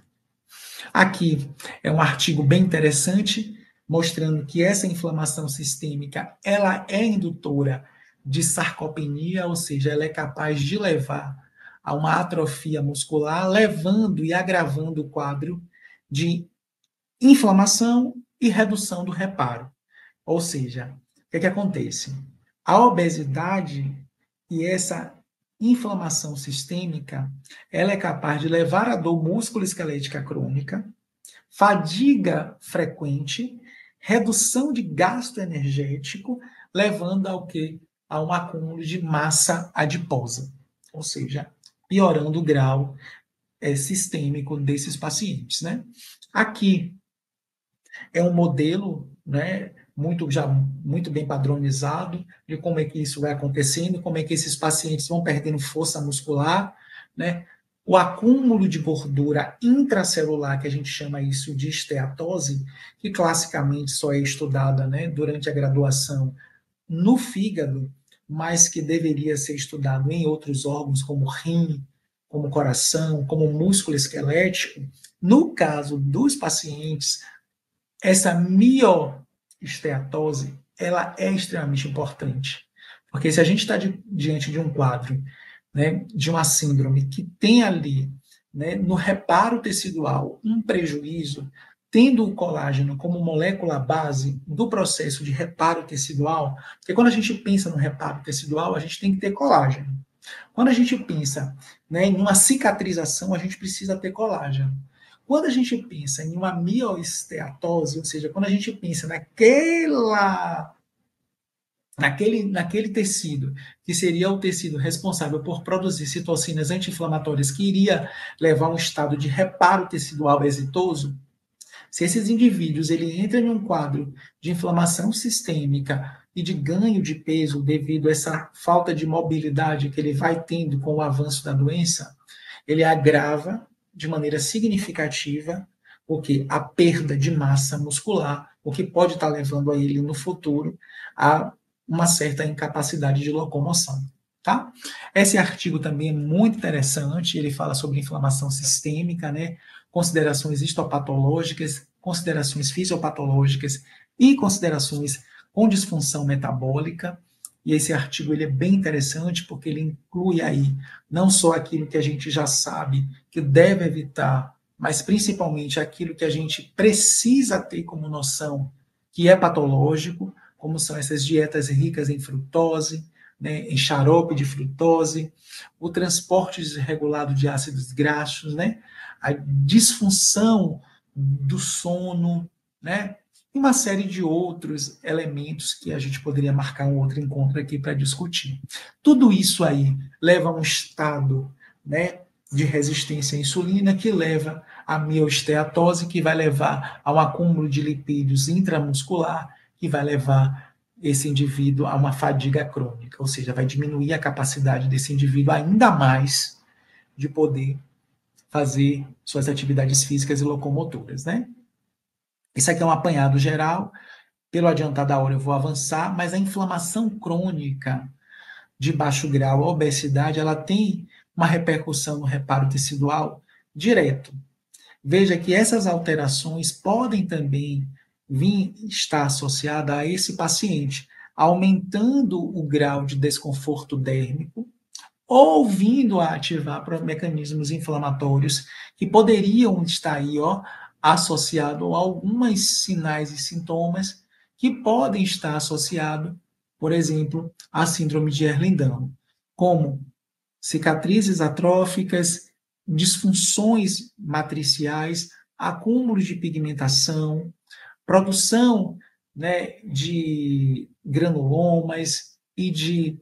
Aqui é um artigo bem interessante, mostrando que essa inflamação sistêmica, ela é indutora de sarcopenia, ou seja, ela é capaz de levar a uma atrofia muscular, levando e agravando o quadro de inflamação e redução do reparo. Ou seja, o que acontece? A obesidade e essa inflamação sistêmica, ela é capaz de levar a dor músculo-esquelética crônica, fadiga frequente, redução de gasto energético, levando ao quê? A um acúmulo de massa adiposa, ou seja, piorando o grau sistêmico desses pacientes, né? Aqui é um modelo, né, muito bem padronizado de como é que isso vai acontecendo, como é que esses pacientes vão perdendo força muscular, né? O acúmulo de gordura intracelular, que a gente chama isso de esteatose, que classicamente só é estudada, né, durante a graduação no fígado, mas que deveria ser estudado em outros órgãos, como rim, como coração, como músculo esquelético. No caso dos pacientes, essa mioesteatose, ela é extremamente importante. Porque se a gente está diante de um quadro, né, de uma síndrome que tem ali, né, no reparo tecidual, um prejuízo, tendo o colágeno como molécula base do processo de reparo tecidual, porque quando a gente pensa no reparo tecidual, a gente tem que ter colágeno. Quando a gente pensa, né, em uma cicatrização, a gente precisa ter colágeno. Quando a gente pensa em uma mioesteatose, ou seja, quando a gente pensa naquele tecido, que seria o tecido responsável por produzir citocinas anti-inflamatórias, que iria levar a um estado de reparo tecidual exitoso, se esses indivíduos ele entram em um quadro de inflamação sistêmica e de ganho de peso devido a essa falta de mobilidade que ele vai tendo com o avanço da doença, ele agrava de maneira significativa a perda de massa muscular, o que pode estar levando a ele no futuro a uma certa incapacidade de locomoção. Tá? Esse artigo também é muito interessante, ele fala sobre inflamação sistêmica, né? Considerações histopatológicas, considerações fisiopatológicas e considerações com disfunção metabólica. E esse artigo ele é bem interessante porque ele inclui aí não só aquilo que a gente já sabe que deve evitar, mas principalmente aquilo que a gente precisa ter como noção que é patológico, como são essas dietas ricas em frutose, né, em xarope de frutose, o transporte desregulado de ácidos graxos, né, a disfunção do sono, né, e uma série de outros elementos que a gente poderia marcar um outro encontro aqui para discutir. Tudo isso aí leva a um estado, né, de resistência à insulina, que leva à mioesteatose, que vai levar ao acúmulo de lipídios intramuscular, que vai levar esse indivíduo a uma fadiga crônica, ou seja, vai diminuir a capacidade desse indivíduo ainda mais de poder fazer suas atividades físicas e locomotoras, né? Isso aqui é um apanhado geral. Pelo adiantar da hora eu vou avançar, mas a inflamação crônica de baixo grau, a obesidade, ela tem uma repercussão no reparo tecidual direto. Veja que essas alterações podem também vir estar associadas a esse paciente, aumentando o grau de desconforto dérmico, ou vindo a ativar mecanismos inflamatórios que poderiam estar aí, associados a alguns sinais e sintomas que podem estar associados, por exemplo, à síndrome de Ehlers-Danlos, como cicatrizes atróficas, disfunções matriciais, acúmulos de pigmentação, produção, né, de granulomas e de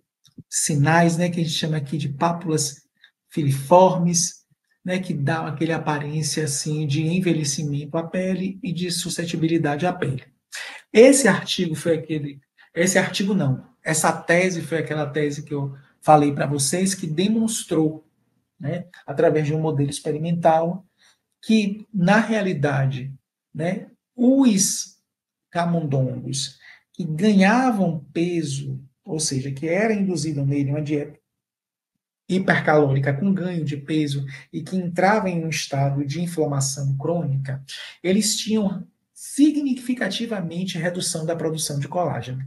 sinais, né, que a gente chama aqui de pápulas filiformes, né, que dá aquele aparência assim de envelhecimento à pele e de suscetibilidade à pele. Esse artigo não, essa tese foi aquela tese que eu falei para vocês que demonstrou, né, através de um modelo experimental, que na realidade, né, os camundongos que ganhavam peso, ou seja, que era induzido nele uma dieta hipercalórica com ganho de peso e que entrava em um estado de inflamação crônica, eles tinham significativamente redução da produção de colágeno.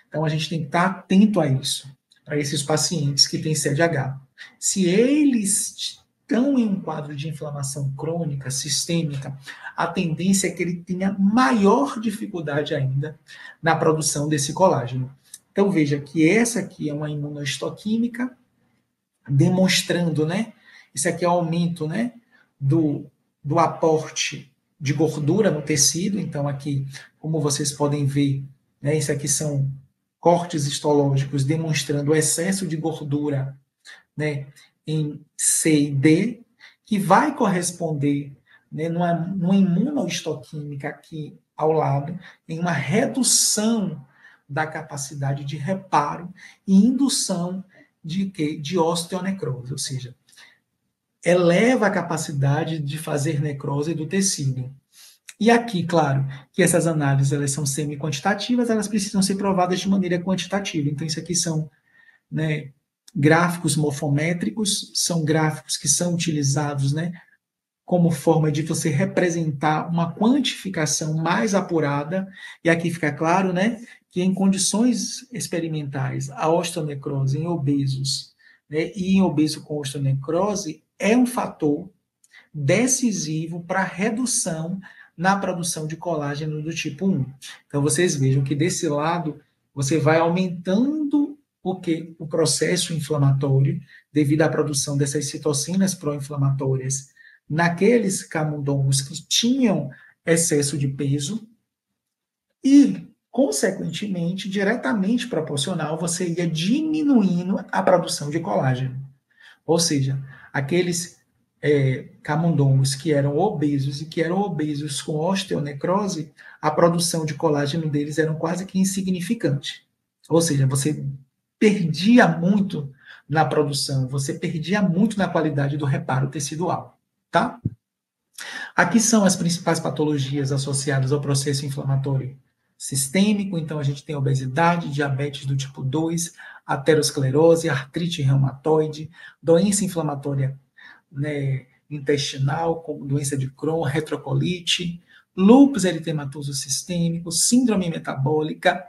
Então a gente tem que estar atento a isso, para esses pacientes que têm CDH. Se eles estão em um quadro de inflamação crônica, sistêmica, a tendência é que ele tenha maior dificuldade ainda na produção desse colágeno. Então veja que essa aqui é uma imunohistoquímica, demonstrando, né? Isso aqui é o aumento, né? Do aporte de gordura no tecido. Então, aqui, como vocês podem ver, né? Isso aqui são cortes histológicos demonstrando o excesso de gordura, né? Em C e D, que vai corresponder, né? Numa imunohistoquímica aqui ao lado, em uma redução da capacidade de reparo e indução de quê? De osteonecrose, ou seja, eleva a capacidade de fazer necrose do tecido. E aqui, claro, que essas análises elas são semi-quantitativas, elas precisam ser provadas de maneira quantitativa. Então, isso aqui são, né, gráficos morfométricos, são gráficos que são utilizados, né, como forma de você representar uma quantificação mais apurada. E aqui fica claro, né, que em condições experimentais, a osteonecrose em obesos, né, e em obeso com osteonecrose é um fator decisivo para a redução na produção de colágeno do tipo 1. Então, vocês vejam que desse lado, você vai aumentando o processo inflamatório devido à produção dessas citocinas pró-inflamatórias naqueles camundongos que tinham excesso de peso e, consequentemente, diretamente proporcional, você ia diminuindo a produção de colágeno. Ou seja, aqueles camundongos que eram obesos e que eram obesos com osteonecrose, a produção de colágeno deles era quase que insignificante. Ou seja, você perdia muito na produção, você perdia muito na qualidade do reparo tecidual. Tá? Aqui são as principais patologias associadas ao processo inflamatório sistêmico. Então, a gente tem obesidade, diabetes do tipo 2, aterosclerose, artrite reumatoide, doença inflamatória, né, intestinal, como doença de Crohn, retrocolite, lúpus eritematoso sistêmico, síndrome metabólica,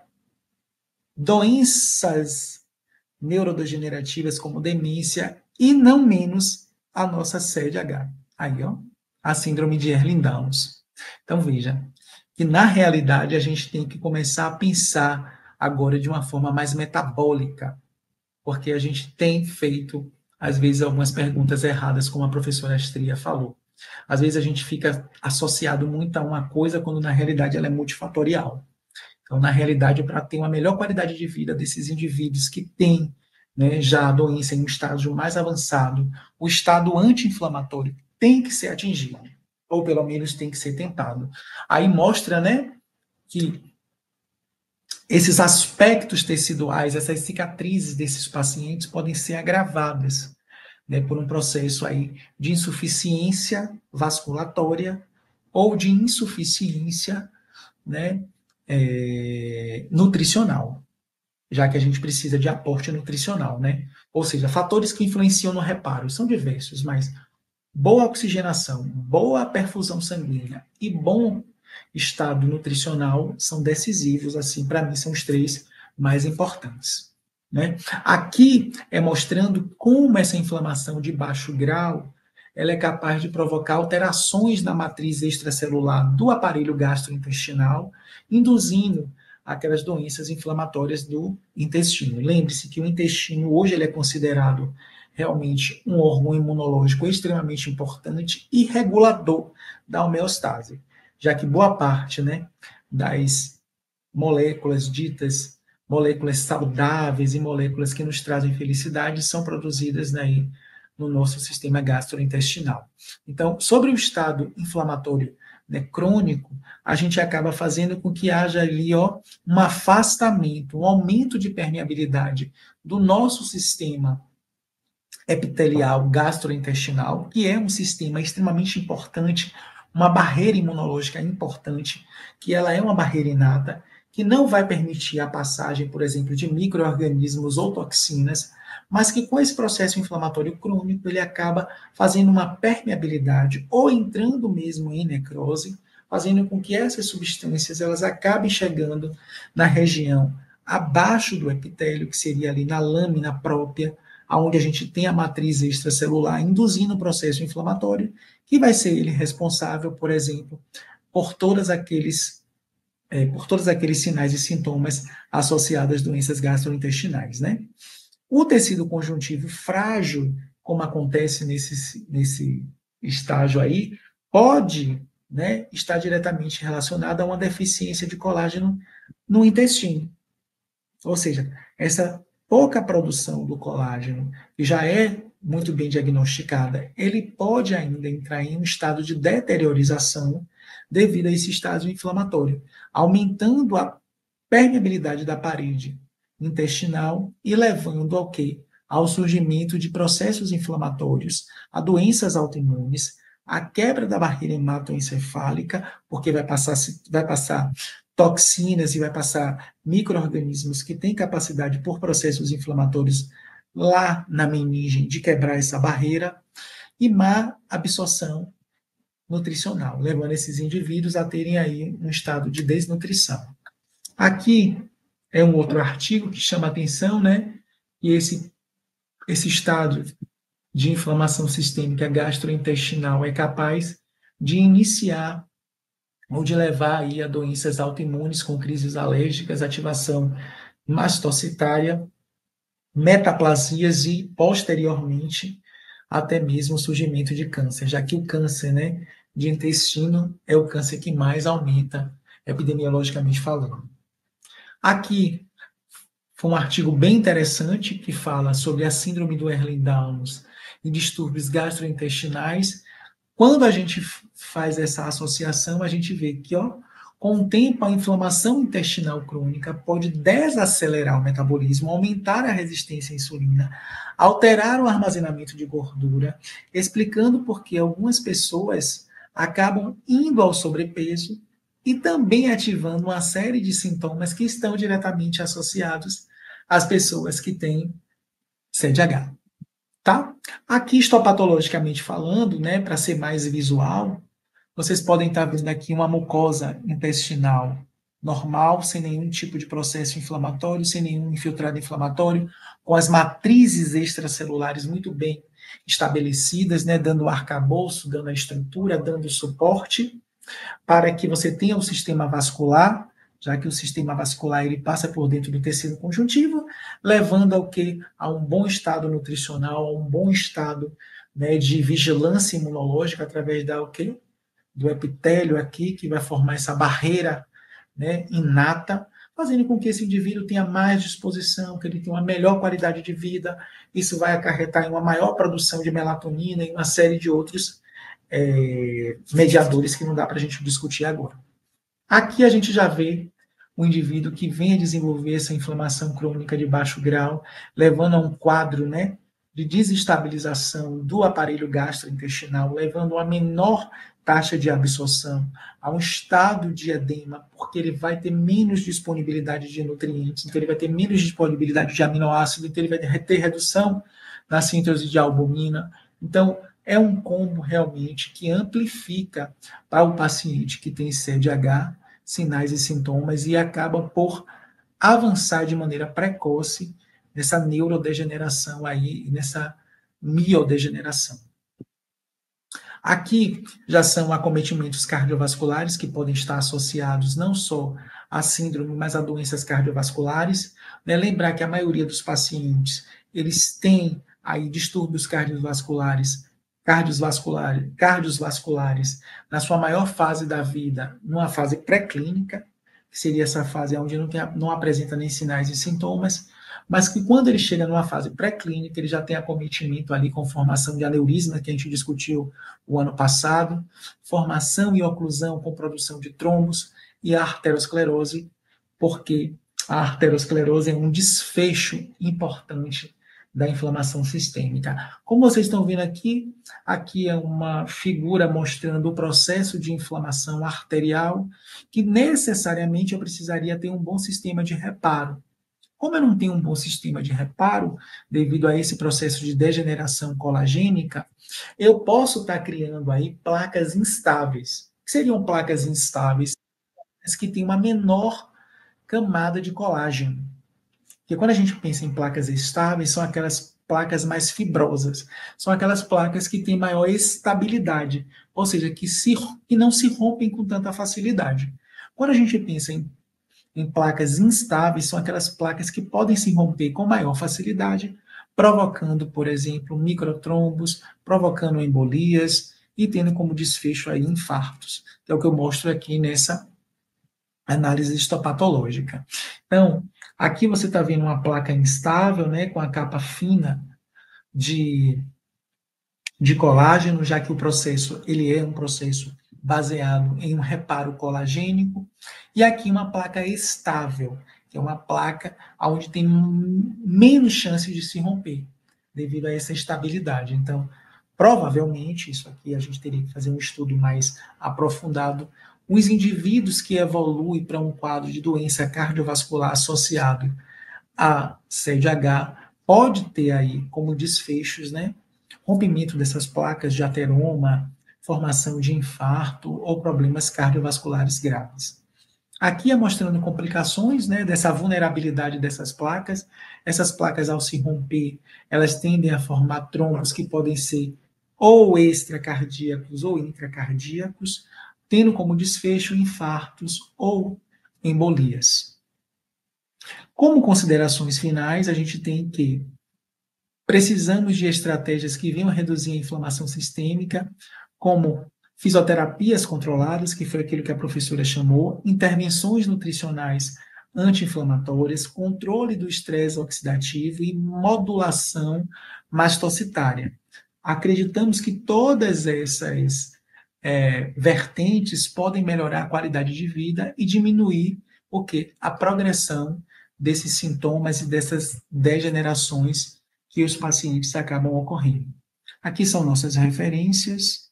doenças neurodegenerativas como demência e, não menos, a nossa CDH. Aí, ó, a síndrome de Ehlers-Danlos. Então, veja que, na realidade, a gente tem que começar a pensar agora de uma forma mais metabólica, porque a gente tem feito, às vezes, algumas perguntas erradas, como a professora Astria falou. Às vezes, a gente fica associado muito a uma coisa, quando, na realidade, ela é multifatorial. Então, na realidade, para ter uma melhor qualidade de vida desses indivíduos que têm, né, já a doença em um estágio mais avançado, o estado anti-inflamatório tem que ser atingido, ou pelo menos tem que ser tentado. Aí mostra, né, que esses aspectos teciduais, essas cicatrizes desses pacientes podem ser agravadas, né, por um processo aí de insuficiência vasculatória ou de insuficiência, né, nutricional. já que a gente precisa de aporte nutricional, né? Ou seja, fatores que influenciam no reparo são diversos, mas boa oxigenação, boa perfusão sanguínea e bom estado nutricional são decisivos, assim, para mim são os três mais importantes, né? Aqui é mostrando como essa inflamação de baixo grau ela é capaz de provocar alterações na matriz extracelular do aparelho gastrointestinal, induzindo aquelas doenças inflamatórias do intestino. Lembre-se que o intestino hoje ele é considerado realmente um órgão imunológico extremamente importante e regulador da homeostase, já que boa parte, né, das moléculas ditas moléculas saudáveis e moléculas que nos trazem felicidade são produzidas, né, no nosso sistema gastrointestinal. Então, sobre o estado inflamatório, né, crônico, a gente acaba fazendo com que haja ali um afastamento, um aumento de permeabilidade do nosso sistema epitelial gastrointestinal, que é um sistema extremamente importante, uma barreira imunológica importante, que ela é uma barreira inata, que não vai permitir a passagem, por exemplo, de micro-organismos ou toxinas, mas que com esse processo inflamatório crônico, ele acaba fazendo uma permeabilidade ou entrando mesmo em necrose, fazendo com que essas substâncias elas acabem chegando na região abaixo do epitélio, que seria ali na lâmina própria, onde a gente tem a matriz extracelular induzindo o processo inflamatório, que vai ser ele responsável, por exemplo, por todos aqueles sinais e sintomas associados às doenças gastrointestinais, né? O tecido conjuntivo frágil, como acontece nesse estágio aí, pode, né, estar diretamente relacionado a uma deficiência de colágeno no intestino. Ou seja, essa pouca produção do colágeno, que já é muito bem diagnosticada, ele pode ainda entrar em um estado de deteriorização devido a esse estágio inflamatório, aumentando a permeabilidade da parede intestinal e levando ao quê? Ao surgimento de processos inflamatórios, a doenças autoimunes, a quebra da barreira hematoencefálica, porque vai passar toxinas e vai passar micro-organismos que têm capacidade por processos inflamatórios lá na meninge de quebrar essa barreira, e má absorção nutricional, levando esses indivíduos a terem aí um estado de desnutrição. Aqui é um outro artigo que chama atenção, né? E esse estado de inflamação sistêmica gastrointestinal é capaz de iniciar ou de levar aí a doenças autoimunes com crises alérgicas, ativação mastocitária, metaplasias e, posteriormente, até mesmo o surgimento de câncer, já que o câncer, né, de intestino é o câncer que mais aumenta epidemiologicamente falando. Aqui foi um artigo bem interessante que fala sobre a síndrome do Ehlers-Danlos e distúrbios gastrointestinais. Quando a gente faz essa associação, a gente vê que, com o tempo, a inflamação intestinal crônica pode desacelerar o metabolismo, aumentar a resistência à insulina, alterar o armazenamento de gordura, explicando por que algumas pessoas acabam indo ao sobrepeso e também ativando uma série de sintomas que estão diretamente associados às pessoas que têm CDH. Tá? Aqui, histopatologicamente falando, né, para ser mais visual, vocês podem estar vendo aqui uma mucosa intestinal normal, sem nenhum tipo de processo inflamatório, sem nenhum infiltrado inflamatório, com as matrizes extracelulares muito bem estabelecidas, né, dando arcabouço, dando a estrutura, dando suporte, para que você tenha o sistema vascular, já que o sistema vascular ele passa por dentro do tecido conjuntivo, levando ao quê? A um bom estado nutricional, a um bom estado, né, de vigilância imunológica através do epitélio aqui, que vai formar essa barreira, né, inata, fazendo com que esse indivíduo tenha mais disposição, que ele tenha uma melhor qualidade de vida. Isso vai acarretar em uma maior produção de melatonina e uma série de outros mediadores que não dá para a gente discutir agora. Aqui a gente já vê um indivíduo que vem a desenvolver essa inflamação crônica de baixo grau, levando a um quadro, né, de desestabilização do aparelho gastrointestinal, levando a menor taxa de absorção, a um estado de edema, porque ele vai ter menos disponibilidade de nutrientes, então ele vai ter menos disponibilidade de aminoácido, então ele vai ter redução na síntese de albumina. Então, é um combo realmente que amplifica para o paciente que tem CDH sinais e sintomas e acaba por avançar de maneira precoce nessa neurodegeneração aí, nessa miodegeneração. Aqui já são acometimentos cardiovasculares que podem estar associados não só à síndrome, mas a doenças cardiovasculares. Né? Lembrar que a maioria dos pacientes, eles têm aí distúrbios cardiovasculares na sua maior fase da vida, numa fase pré-clínica, que seria essa fase onde não apresenta nem sinais e sintomas, mas que quando ele chega numa fase pré-clínica, ele já tem acometimento ali com formação de aneurisma, que a gente discutiu o ano passado, formação e oclusão com produção de trombos e a arteriosclerose, porque a arteriosclerose é um desfecho importante da inflamação sistêmica. Como vocês estão vendo aqui, aqui é uma figura mostrando o processo de inflamação arterial, que necessariamente eu precisaria ter um bom sistema de reparo. Como eu não tenho um bom sistema de reparo, devido a esse processo de degeneração colagênica, eu posso estar criando aí placas instáveis. O que seriam placas instáveis? As que têm uma menor camada de colágeno. Porque quando a gente pensa em placas estáveis, são aquelas placas mais fibrosas. São aquelas placas que têm maior estabilidade, ou seja, que não se rompem com tanta facilidade. Quando a gente pensa em placas instáveis, são aquelas placas que podem se romper com maior facilidade, provocando, por exemplo, microtrombos, provocando embolias e tendo como desfecho aí infartos, que é o que eu mostro aqui nessa análise histopatológica. Então, aqui você está vendo uma placa instável, né, com a capa fina de colágeno, já que o processo ele é um processo baseado em um reparo colagênico, e aqui uma placa estável, que é uma placa onde tem menos chance de se romper, devido a essa estabilidade. Então, provavelmente, isso aqui a gente teria que fazer um estudo mais aprofundado. Os indivíduos que evoluem para um quadro de doença cardiovascular associado a CDH pode ter aí como desfechos, né, rompimento dessas placas de ateroma, formação de infarto ou problemas cardiovasculares graves. Aqui é mostrando complicações, né, dessa vulnerabilidade dessas placas. Essas placas, ao se romper, elas tendem a formar trombos que podem ser ou extracardíacos ou intracardíacos, tendo como desfecho infartos ou embolias. Como considerações finais, a gente tem que precisamos de estratégias que venham reduzir a inflamação sistêmica, como fisioterapias controladas, que foi aquilo que a professora chamou, intervenções nutricionais anti-inflamatórias, controle do estresse oxidativo e modulação mastocitária. Acreditamos que todas essas vertentes podem melhorar a qualidade de vida e diminuir o quê? A progressão desses sintomas e dessas degenerações que os pacientes acabam ocorrendo. Aqui são nossas referências,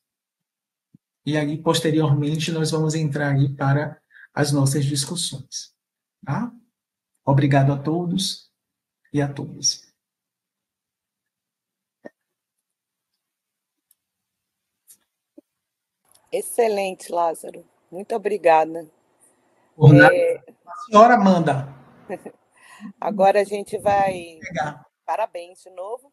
e aí, posteriormente, nós vamos entrar aí para as nossas discussões. Tá? Obrigado a todos e a todas. Excelente, Lázaro. Muito obrigada. Por nada, a senhora manda. Agora a gente vai... Pegar. Parabéns de novo.